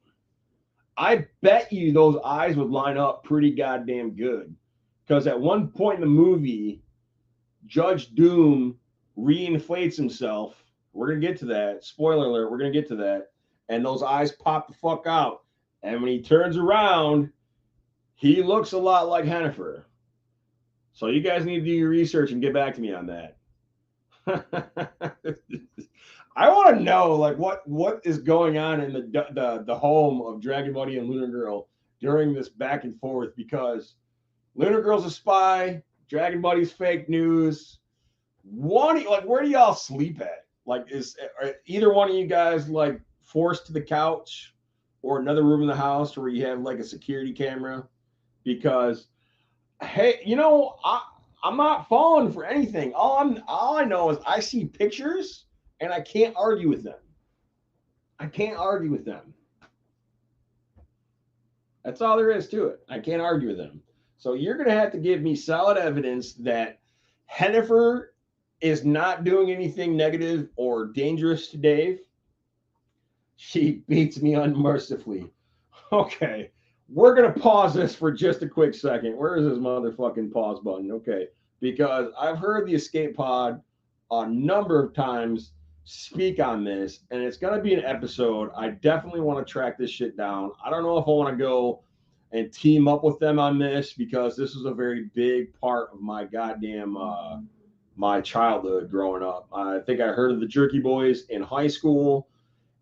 I bet you those eyes would line up pretty goddamn good. Because at one point in the movie, Judge Doom reinflates himself. We're going to get to that. Spoiler alert, we're going to get to that. And those eyes pop the fuck out. And when he turns around, he looks a lot like Hennifer. So you guys need to do your research and get back to me on that. I want to know like what is going on in the home of Dragon Buddy and Lunar Girl during this back and forth, because Lunar Girl's a spy, Dragon Buddy's fake news. Where do y'all sleep at? Like, are either one of you guys like forced to the couch or another room in the house where you have like a security camera? Because hey, I'm not falling for anything. All I know is I see pictures and I can't argue with them. That's all there is to it. I can't argue with them. So you're going to have to give me solid evidence that Hennifer is not doing anything negative or dangerous to Dave. She beats me unmercifully. Okay. We're going to pause this for just a quick second. Where is this motherfucking pause button? Okay. Because I've heard the Escape Pod a number of times speak on this, and it's going to be an episode. I definitely want to track this shit down. I don't know if I want to go and team up with them on this, because this is a very big part of my goddamn my childhood growing up. I think I heard of the Jerky Boys in high school.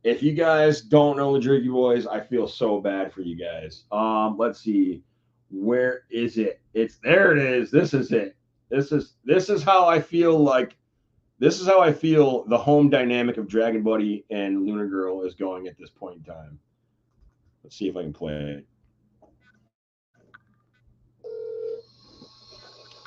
If you guys don't know the Jerky Boys, I feel so bad for you guys. Let's see. Where is it? It's there it is. This is it. This is how I feel like this is how I feel the home dynamic of Dragon Buddy and Lunar Girl is going at this point in time. Let's see if I can play it.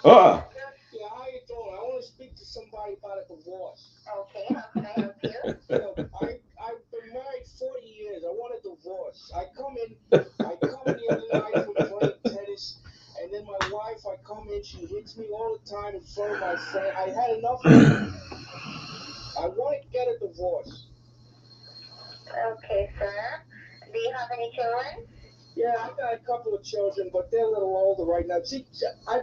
Ah, Yeah, how you doing? I want to speak to somebody about a divorce. Okay, how can I help you? I've been married 40 years. I want a divorce. I come in the other night from playing tennis, and then my wife, I come in, she hits me all the time in front of my friend. I had enough of it. I want to get a divorce. Okay, sir. Do you have any children? Yeah, I've got a couple of children, but they're a little older right now. See, I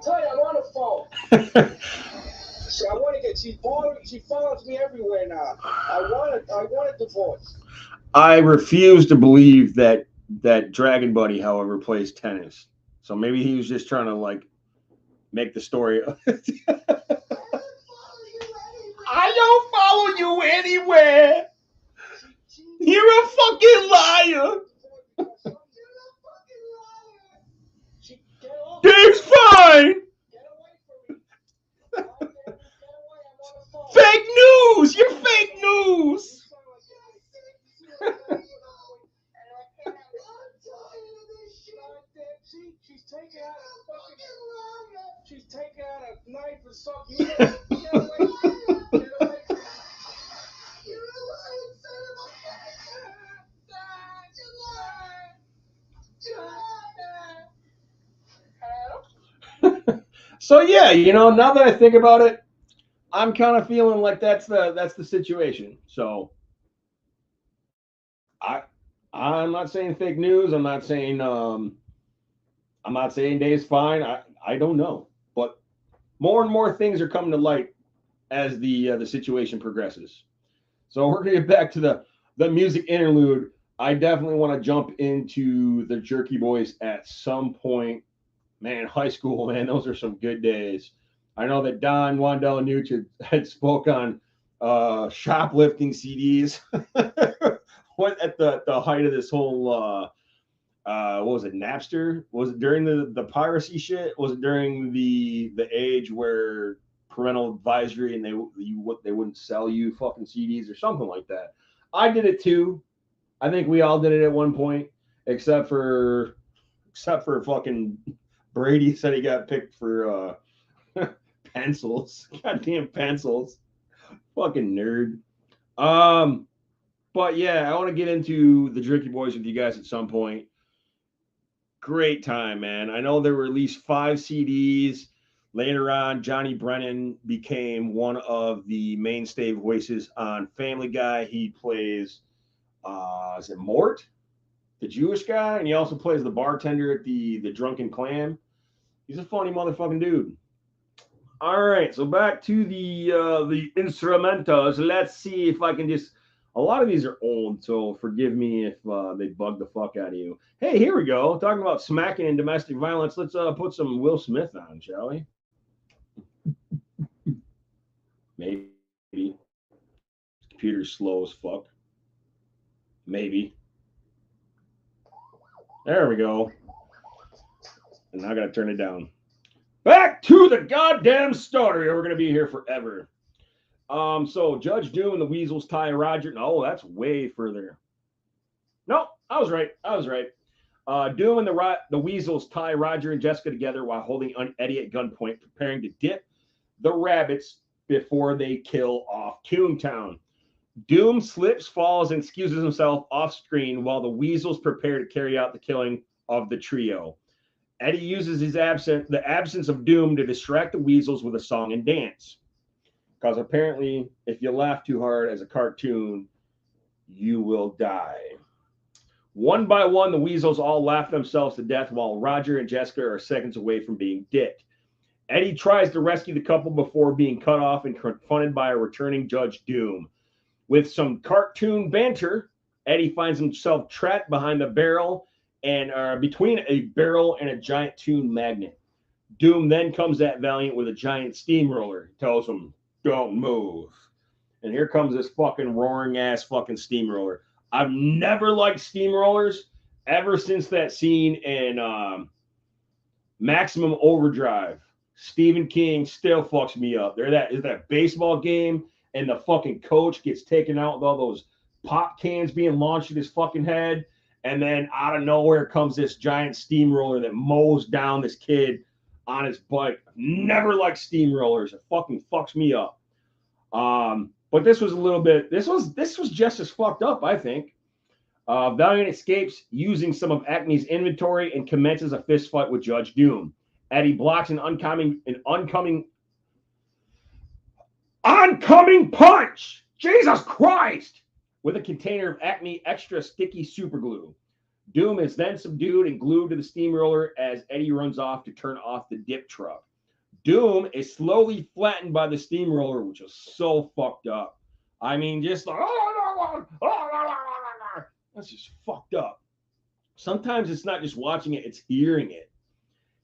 tell you, I'm on the phone. See, I want to get. She follows me everywhere now. I want a divorce. I refuse to believe that Dragon Buddy, however, plays tennis. So maybe he was just trying to like make the story. I don't follow you anywhere. You're a fucking liar. Dave's fine. Fake news. You're fake news. She's taking out a knife or something. Get away. So yeah, now that I think about it, I'm kind of feeling like that's the situation. So I'm not saying fake news. I'm not saying Dave's fine. I don't know, but more and more things are coming to light as the situation progresses. So we're gonna get back to the music interlude. I definitely want to jump into the Jerky Boys at some point. Man, high school, man, those are some good days. I know that Don Wandellanucci had spoke on shoplifting CDs. What at the height of this whole what was it, Napster? Was it during the piracy shit? Was it during the age where parental advisory and they wouldn't sell you fucking CDs or something like that? I did it too. I think we all did it at one point, except for fucking Brady said he got picked for pencils. Goddamn pencils. Fucking nerd. But yeah, I want to get into the Jerky Boys with you guys at some point. Great time, man. I know there were at least 5 CDs. Later on, Johnny Brennan became one of the mainstay voices on Family Guy. He plays, is it Mort, the Jewish guy? And he also plays the bartender at the Drunken Clam. He's a funny motherfucking dude. All right, so back to the instrumentals. Let's see if I can just. A lot of these are old, so forgive me if they bug the fuck out of you. Hey, here we go. Talking about smacking and domestic violence. Let's put some Will Smith on, shall we? Maybe. Computer's slow as fuck. Maybe. There we go. And now I gotta turn it down. Back to the goddamn story. We're gonna be here forever. So Judge Doom and the Weasels tie Roger. No, that's way further. No, I was right. Doom and the Weasels tie Roger and Jessica together while holding Eddie at gunpoint, preparing to dip the rabbits before they kill off Toontown. Doom slips, falls, and excuses himself off screen while the Weasels prepare to carry out the killing of the trio. Eddie uses the absence of Doom to distract the Weasels with a song and dance. Because apparently, if you laugh too hard as a cartoon, you will die. One by one, the Weasels all laugh themselves to death while Roger and Jessica are seconds away from being dicked. Eddie tries to rescue the couple before being cut off and confronted by a returning Judge Doom. With some cartoon banter, Eddie finds himself trapped behind a barrel and between a barrel and a giant tune magnet. Doom then comes at Valiant with a giant steamroller. Tells him, don't move. And here comes this fucking roaring ass fucking steamroller. I've never liked steamrollers ever since that scene in Maximum Overdrive. Stephen King still fucks me up. There that is that baseball game, and the fucking coach gets taken out with all those pop cans being launched at his fucking head, and then out of nowhere comes this giant steamroller that mows down this kid on his bike. Never liked steamrollers. It fucking fucks me up. But this was a little bit. This was just as fucked up, I think. Valiant escapes using some of Acme's inventory and commences a fist fight with Judge Doom. Eddie blocks an oncoming punch. Jesus Christ! With a container of Acme extra sticky super glue. Doom is then subdued and glued to the steamroller as Eddie runs off to turn off the dip truck. Doom is slowly flattened by the steamroller, which is so fucked up. I mean, just like, that's just fucked up. Sometimes it's not just watching it, it's hearing it.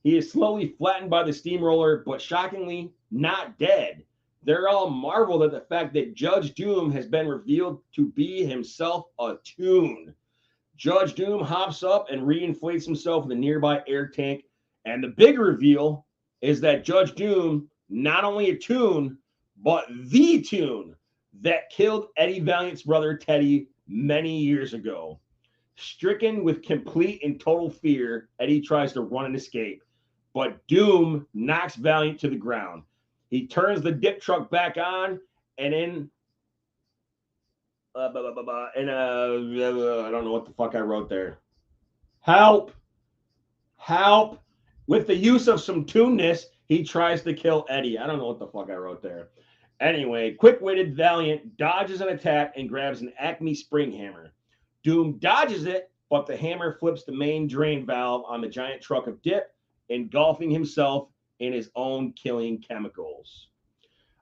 He is slowly flattened by the steamroller, but shockingly not dead. They're all marveled at the fact that Judge Doom has been revealed to be himself a tune. Judge Doom hops up and reinflates himself in the nearby air tank. And the big reveal is that Judge Doom, not only a tune, but the tune that killed Eddie Valiant's brother Teddy many years ago. Stricken with complete and total fear, Eddie tries to run and escape, but Doom knocks Valiant to the ground. He turns the dip truck back on, and in I don't know what the fuck I wrote there. Help! With the use of some tuneness, he tries to kill Eddie. I don't know what the fuck I wrote there. Anyway, quick-witted Valiant dodges an attack and grabs an Acme spring hammer. Doom dodges it, but the hammer flips the main drain valve on the giant truck of dip, engulfing himself in his own killing chemicals,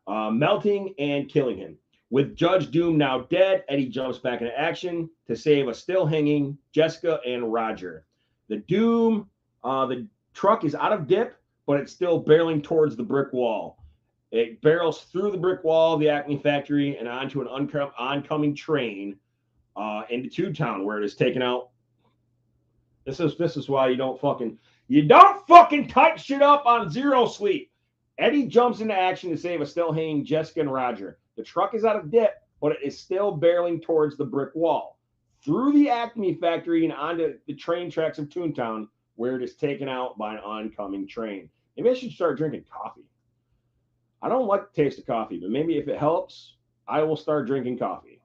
melting and killing him. With Judge Doom now dead, Eddie jumps back into action to save a still hanging Jessica and Roger. The truck is out of dip, but it's still barreling towards the brick wall. It barrels through the brick wall of the Acme factory and onto an oncoming train into Toontown, where it is taken out. This is why you don't fucking type shit up on zero sleep. Eddie jumps into action to save a still hanging Jessica and Roger. The truck is out of dip, but it is still barreling towards the brick wall, through the Acme factory and onto the train tracks of Toontown, where it is taken out by an oncoming train. Maybe I should start drinking coffee. I don't like the taste of coffee, but maybe if it helps, I will start drinking coffee.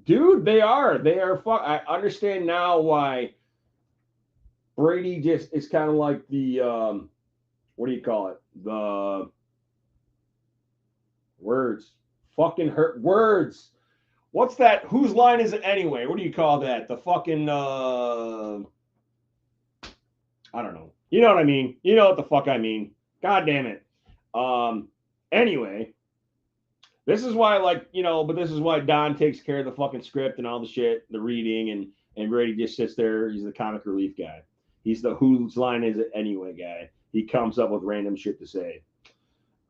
Dude, they are. I understand now why Brady just is kind of like the, what do you call it? The words. Fucking hurt words. What's that? Whose line is it anyway? What do you call that? The fucking, I don't know. You know what I mean? You know what the fuck I mean. God damn it. Anyway, this is why, but this is why Don takes care of the fucking script and all the shit, the reading, and Brady just sits there. He's the comic relief guy. He's the whose line is it anyway guy. He comes up with random shit to say.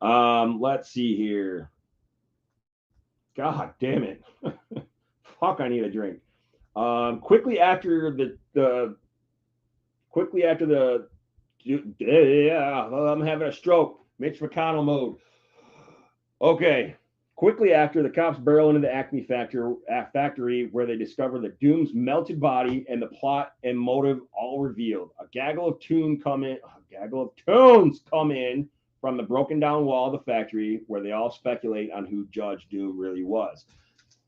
Let's see here. God damn it. Fuck, I need a drink. Quickly after the I'm having a stroke. Mitch McConnell mode. Okay. Quickly after, the cops barrel into the Acme factory where they discover the Doom's melted body and the plot and motive all revealed. A gaggle of tunes come in from the broken down wall of the factory where they all speculate on who Judge Doom really was.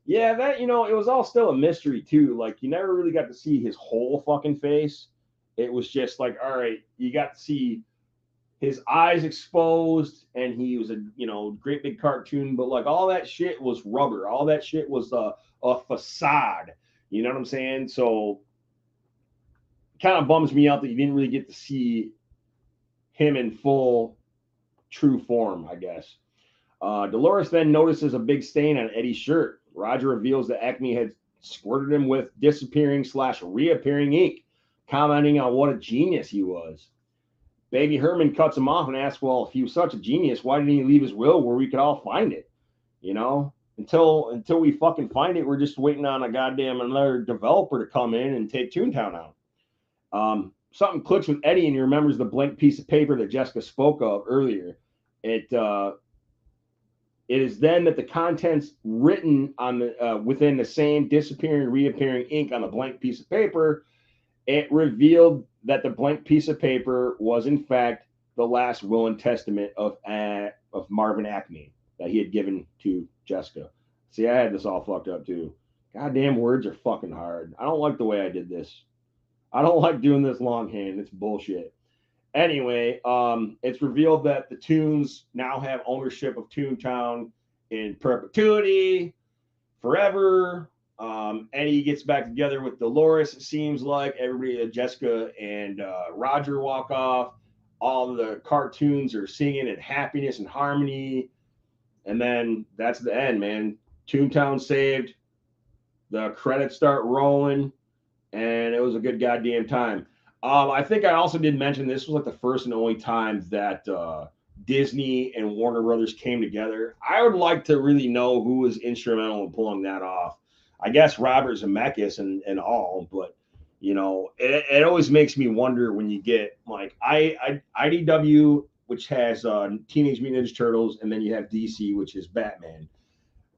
Yeah, that, it was all still a mystery too. Like, you never really got to see his whole fucking face. It was just like, all right, you got to see his eyes exposed, and he was a great big cartoon, but like all that shit was rubber. All that shit was a facade. You know what I'm saying? So it kind of bums me out that you didn't really get to see him in full true form, I guess. Dolores then notices a big stain on Eddie's shirt. Roger reveals that Acme had squirted him with disappearing/reappearing ink, commenting on what a genius he was. Baby Herman cuts him off and asks, well, if he was such a genius, why didn't he leave his will where we could all find it? You know, until we fucking find it, we're just waiting on a goddamn another developer to come in and take Toontown out. Something clicks with Eddie, and he remembers the blank piece of paper that Jessica spoke of earlier. It is then that the contents written on the within the same disappearing, reappearing ink on the blank piece of paper, it revealed that the blank piece of paper was in fact the last will and testament of Marvin Acme that he had given to Jessica. See, I had this all fucked up too. Goddamn words are fucking hard. I don't like the way I did this. I don't like doing this longhand. It's bullshit. Anyway, it's revealed that the Toons now have ownership of Toontown in perpetuity, forever. Eddie gets back together with Dolores. It seems like everybody, Jessica and Roger walk off. All the cartoons are singing in happiness and harmony. And then that's the end, man. Toontown saved. The credits start rolling. And it was a good goddamn time. I think I also did mention this was like the first and only time that Disney and Warner Brothers came together. I would like to really know who was instrumental in pulling that off. I guess Robert Zemeckis and all, but you know, it always makes me wonder when you get like IDW, which has Teenage Mutant Ninja Turtles, and then you have DC, which is Batman.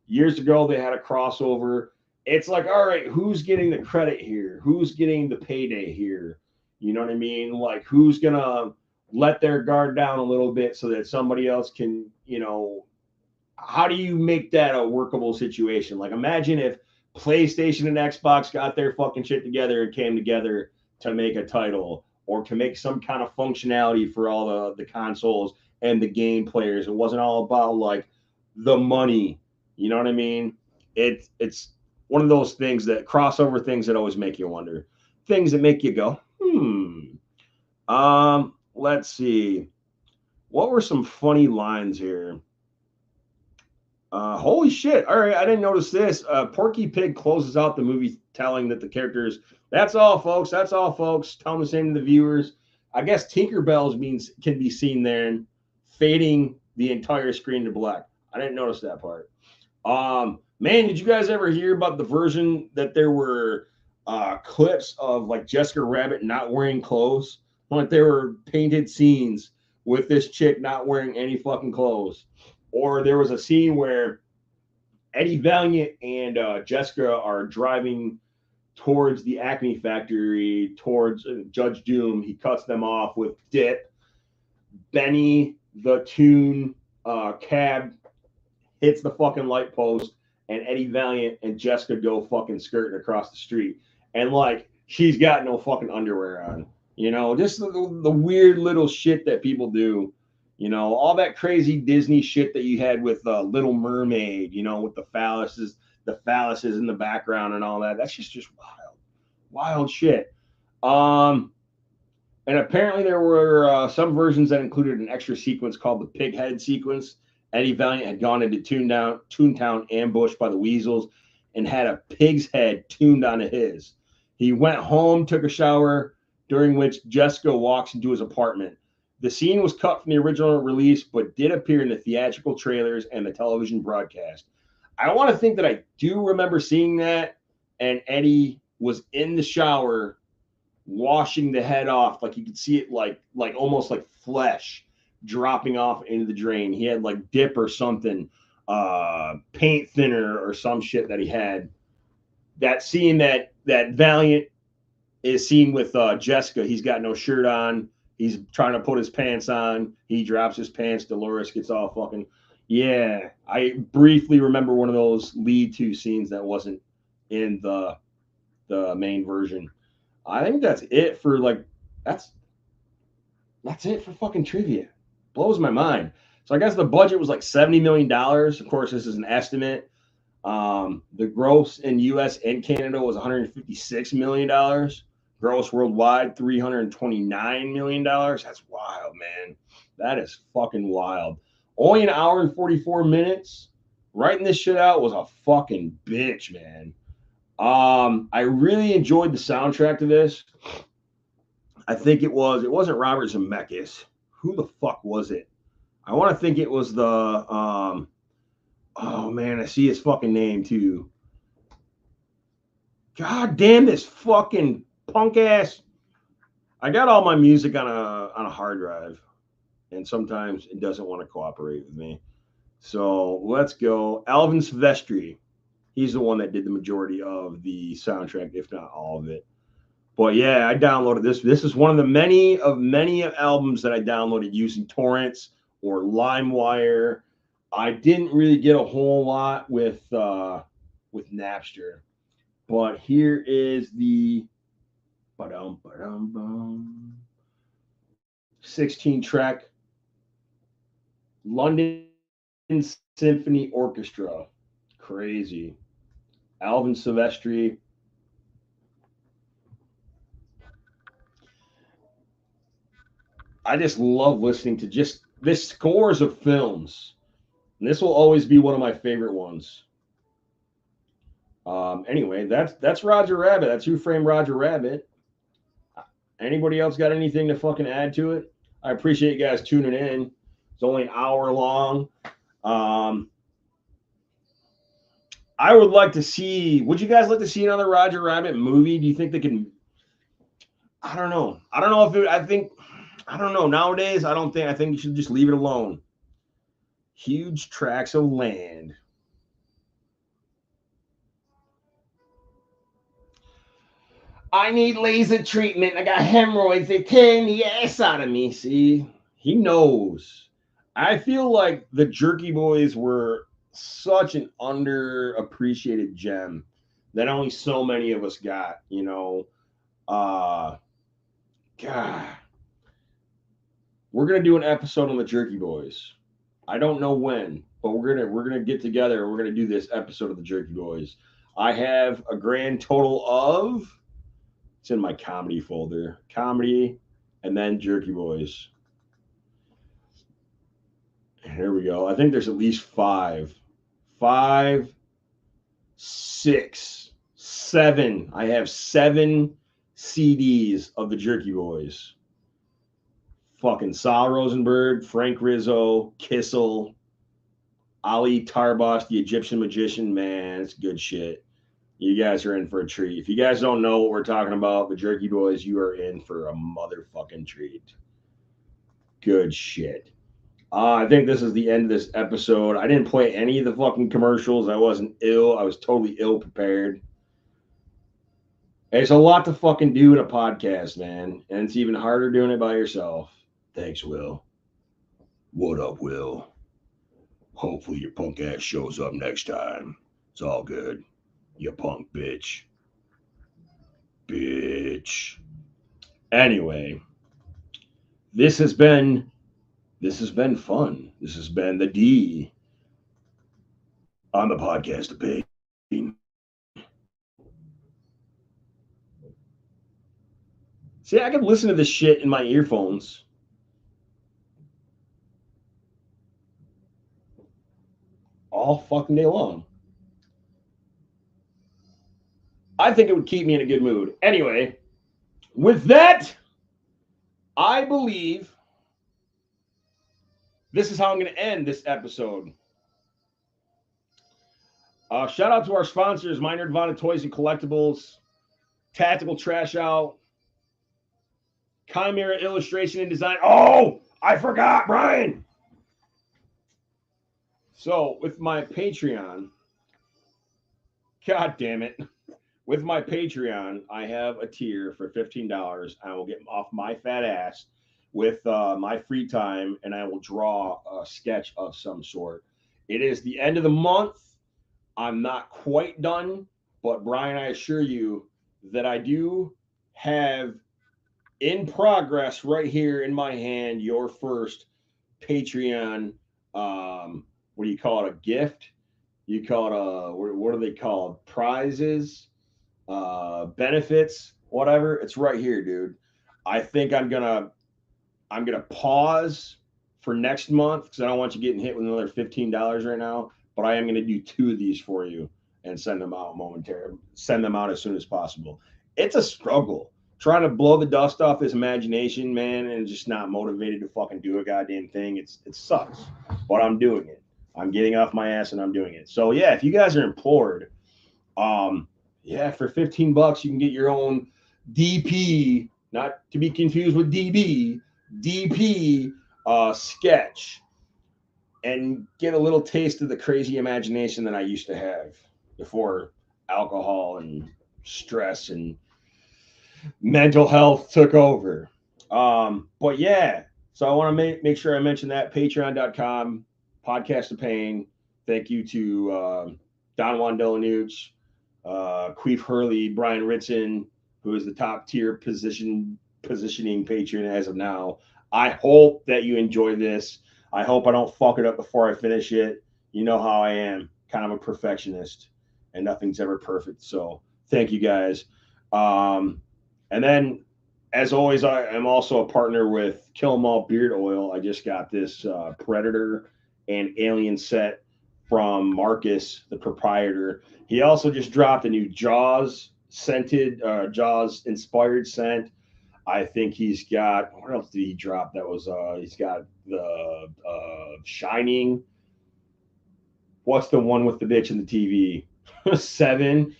Years ago, they had a crossover. It's like, all right, who's getting the credit here? Who's getting the payday here? You know what I mean? Like, who's going to let their guard down a little bit so that somebody else can, you know, how do you make that a workable situation? Like, imagine if PlayStation and Xbox got their fucking shit together and came together to make a title or to make some kind of functionality for all the consoles and the game players. It wasn't all about, like, the money. You know what I mean? It's one of those things that crossover things that always make you wonder. Things that make you go, let's see. What were some funny lines here? Holy shit. All right, I didn't notice this. Porky Pig closes out the movie telling that the characters, that's all, folks. That's all, folks. Telling the same to the viewers. I guess Tinkerbell's means can be seen there, fading the entire screen to black. I didn't notice that part. Man, did you guys ever hear about the version that there were clips of like Jessica Rabbit not wearing clothes? Like there were painted scenes with this chick not wearing any fucking clothes. Or there was a scene where Eddie Valiant and Jessica are driving towards the Acme factory, towards Judge Doom. He cuts them off with Dip. Benny, the Toon cab, hits the fucking light post, and Eddie Valiant and Jessica go fucking skirting across the street. And like, she's got no fucking underwear on. You know, just the weird little shit that people do. You know, all that crazy Disney shit that you had with Little Mermaid, you know, with the phalluses in the background and all that. That's just wild shit. And apparently there were some versions that included an extra sequence called the Pig Head sequence. Eddie Valiant had gone into Toontown ambushed by the weasels and had a pig's head tuned onto his. He went home, took a shower, during which Jessica walks into his apartment. The scene was cut from the original release, but did appear in the theatrical trailers and the television broadcast. I want to think that I do remember seeing that, and Eddie was in the shower washing the head off. Like you could see it like almost like flesh dropping off into the drain. He had like dip or something, paint thinner or some shit that he had. That scene that Valiant is seen with Jessica. He's got no shirt on. He's trying to put his pants on. He drops his pants. Dolores gets all fucking. Yeah, I briefly remember one of those lead to scenes that wasn't in the main version. I think that's it for like that's it for fucking trivia. Blows my mind. So I guess the budget was like $70 million. Of course, this is an estimate. The gross in US and Canada was $156 million. Gross worldwide, $329 million. That's wild, man. That is fucking wild. Only an hour and 44 minutes. Writing this shit out was a fucking bitch, man. I really enjoyed the soundtrack to this. I think it wasn't Robert Zemeckis. Who the fuck was it? I want to think it was the oh man, I see his fucking name too. God damn this fucking punk ass. I got all my music on a hard drive, and sometimes it doesn't want to cooperate with me. So let's go. Alvin Silvestri. He's the one that did the majority of the soundtrack, if not all of it. But yeah, I downloaded this. This is one of the many albums that I downloaded using torrents or LimeWire. I didn't really get a whole lot with Napster. But here is the 16 track London Symphony Orchestra. Crazy. Alvin Silvestri. I just love listening to just this scores of films. And this will always be one of my favorite ones. Anyway, that's Roger Rabbit. That's Who Framed Roger Rabbit. Anybody else got anything to fucking add to it? I appreciate you guys tuning in. It's only an hour long. I would like to see. Would you guys like to see another Roger Rabbit movie? Do you think they can? I don't know. I don't know if it, I think. I don't know. Nowadays, I don't think. I think you should just leave it alone. Huge tracts of land. I need laser treatment. I got hemorrhoids. They're tearing the ass out of me. See, he knows. I feel like the Jerky Boys were such an underappreciated gem that only so many of us got. You know, God, we're gonna do an episode on the Jerky Boys. I don't know when, but we're gonna get together and we're gonna do this episode of the Jerky Boys. I have a grand total of. It's in my comedy folder. Comedy, and then Jerky Boys. Here we go. I think there's at least 5. 5, 6, 7. I have 7 CDs of the Jerky Boys. Fucking Sal Rosenberg, Frank Rizzo, Kissel, Ali Tarbosh, the Egyptian magician. Man, it's good shit. You guys are in for a treat. If you guys don't know what we're talking about, the Jerky Boys, you are in for a motherfucking treat. Good shit. I think this is the end of this episode. I didn't play any of the fucking commercials. I wasn't ill. I was totally ill prepared. It's a lot to fucking do in a podcast, man. And it's even harder doing it by yourself. Thanks, Will. What up, Will? Hopefully your punk ass shows up next time. It's all good. You punk bitch. Bitch. Anyway, this has been fun. This has been the D on the podcast of pain. See, I can listen to this shit in my earphones. All fucking day long. I think it would keep me in a good mood. Anyway, with that, I believe this is how I'm going to end this episode. Shout out to our sponsors, Minor Nirvana Toys and Collectibles, Tactical Trash Out, Chimera Illustration and Design. Oh, I forgot, Brian. So with my Patreon, God damn it. With my Patreon, I have a tier for $15. I will get off my fat ass with my free time, and I will draw a sketch of some sort. It is the end of the month. I'm not quite done, but Brian, I assure you that I do have in progress right here in my hand your first Patreon. What do you call it? A gift? You call it what are they called? Prizes? Benefits, whatever. It's right here, dude. I think I'm gonna pause for next month because I don't want you getting hit with another $15 right now. But I am gonna do 2 of these for you and send them out momentarily. Send them out as soon as possible. It's a struggle trying to blow the dust off his imagination, man, and just not motivated to fucking do a goddamn thing. It sucks, but I'm doing it. I'm getting off my ass and I'm doing it. So yeah, if you guys are employed, yeah, for $15 you can get your own DP, not to be confused with DB, DP sketch, and get a little taste of the crazy imagination that I used to have before alcohol and stress and mental health took over. But yeah, so I want to make sure I mention that patreon.com, podcast of pain. Thank you to Don Juan Delanucci, Queef Hurley, Brian Ritson, who is the top tier positioning patron as of now. I hope that you enjoy this. I hope I don't fuck it up before I finish it. You know how I am, kind of a perfectionist, and nothing's ever perfect. So thank you guys. And then, as always, I am also a partner with Kill 'Em All Beard Oil. I just got this Predator and Alien set from Marcus, the proprietor. He also just dropped a new Jaws scented, Jaws inspired scent. I think he's got, what else did he drop? That was, he's got the Shining. What's the one with the bitch in the TV? 7.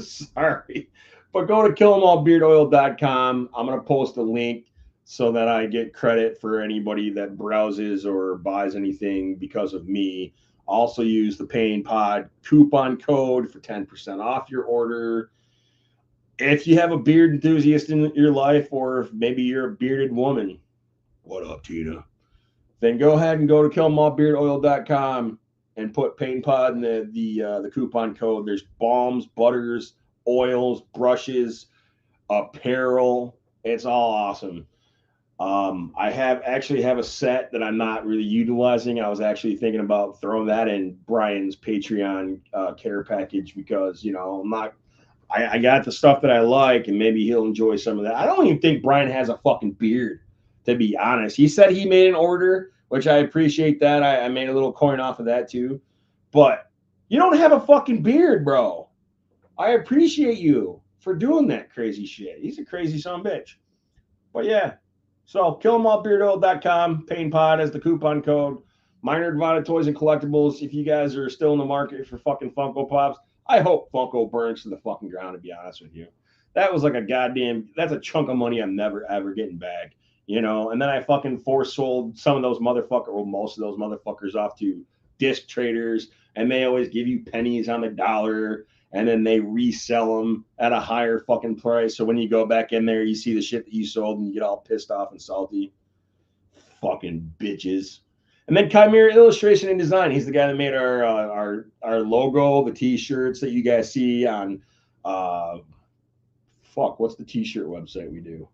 Sorry. But go to killemallbeardoil.com. I'm going to post a link so that I get credit for anybody that browses or buys anything because of me. Also use the Pain Pod coupon code for 10% off your order. If you have a beard enthusiast in your life, or if maybe you're a bearded woman, what up, Tina? Then go ahead and go to killemallbeardoil.com and put Pain Pod in the coupon code. There's balms, butters, oils, brushes, apparel. It's all awesome. I actually have a set that I'm not really utilizing. I was actually thinking about throwing that in Brian's Patreon care package because, you know, I got the stuff that I like, and maybe he'll enjoy some of that. I don't even think Brian has a fucking beard, to be honest. He said he made an order, which I appreciate that. I made a little coin off of that too. But you don't have a fucking beard, bro. I appreciate you for doing that crazy shit. He's a crazy son of a bitch. But yeah, so killemallbeardoil.com, Pain Pod as the coupon code. Minor Nirvana Toys and Collectibles. If you guys are still in the market for fucking Funko Pops, I hope Funko burns to the fucking ground, to be honest with you. That was like that's a chunk of money I'm never, ever getting back, you know? And then I fucking force sold some of those motherfuckers, or most of those motherfuckers, off to disc traders, and they always give you pennies on the dollar, and then they resell them at a higher fucking price. So when you go back in there, you see the shit that you sold, and you get all pissed off and salty. Fucking bitches. And then Chimera Illustration and Design. He's the guy that made our logo, the T-shirts that you guys see on. What's the T-shirt website we do?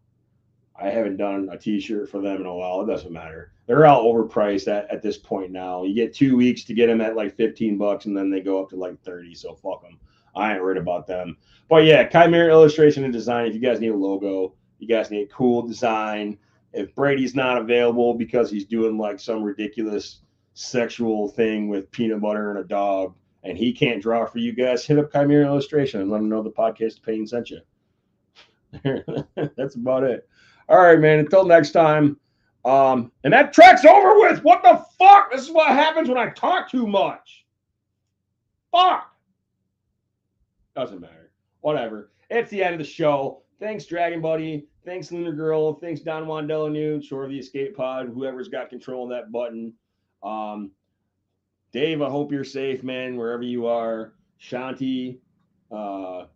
I haven't done a T-shirt for them in a while. It doesn't matter. They're all overpriced at this point now. You get 2 weeks to get them at like $15, and then they go up to like 30. So fuck them. I ain't worried about them. But yeah, Chimera Illustration and Design. If you guys need a logo, you guys need a cool design. If Brady's not available because he's doing like some ridiculous sexual thing with peanut butter and a dog, and he can't draw for you guys, hit up Chimera Illustration and let him know the podcast Pain sent you. That's about it. All right, man. Until next time. And that track's over with. What the fuck? This is what happens when I talk too much. Fuck. Doesn't matter. Whatever. It's the end of the show. Thanks, Dragon Buddy. Thanks, Lunar Girl. Thanks, Don Juan Delanucci, or the Escape Pod, whoever's got control of that button. Dave, I hope you're safe, man, wherever you are. Shanti, Lunar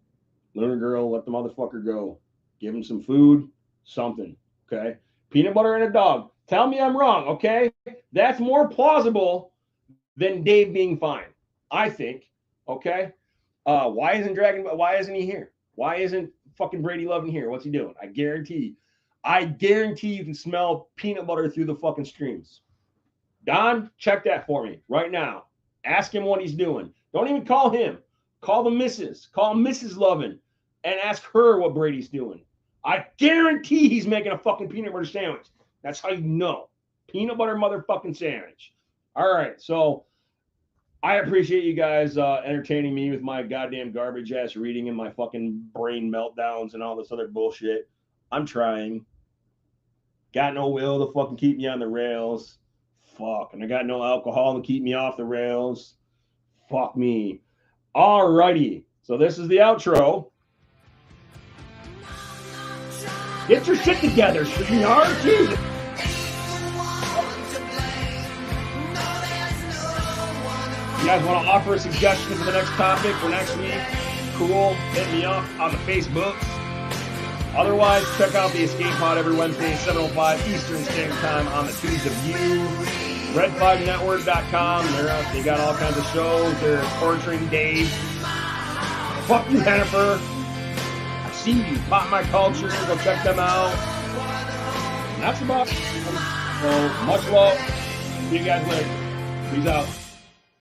Girl, let the motherfucker go. Give him some food, something, okay? Peanut butter and a dog. Tell me I'm wrong, okay? That's more plausible than Dave being fine, I think, okay? Why isn't he here? Why isn't fucking Brady Lovin here? What's he doing? I guarantee you can smell peanut butter through the fucking streams. Don, check that for me right now. Ask him what he's doing. Don't even call him. Call the missus. Call Mrs. Lovin and ask her what Brady's doing. I guarantee he's making a fucking peanut butter sandwich. That's how you know. Peanut butter motherfucking sandwich. All right, so I appreciate you guys entertaining me with my goddamn garbage ass reading and my fucking brain meltdowns and all this other bullshit. I'm trying. Got no will to fucking keep me on the rails. Fuck. And I got no alcohol to keep me off the rails. Fuck me. Alrighty. So this is the outro. Get your shit together, sweetheart. Jesus. You guys want to offer a suggestion for the next topic for next week? Cool. Hit me up on the Facebooks. Otherwise, check out the Escape Pod every Wednesday, 7:05 Eastern Standard Time on the Tubes of You. Red5network.com. They got all kinds of shows. They're torturing Dave. Fuck you, Hennifer. I see you. Pop My Culture. Go check them out. And that's about it. So, much love. See you guys later. Peace out.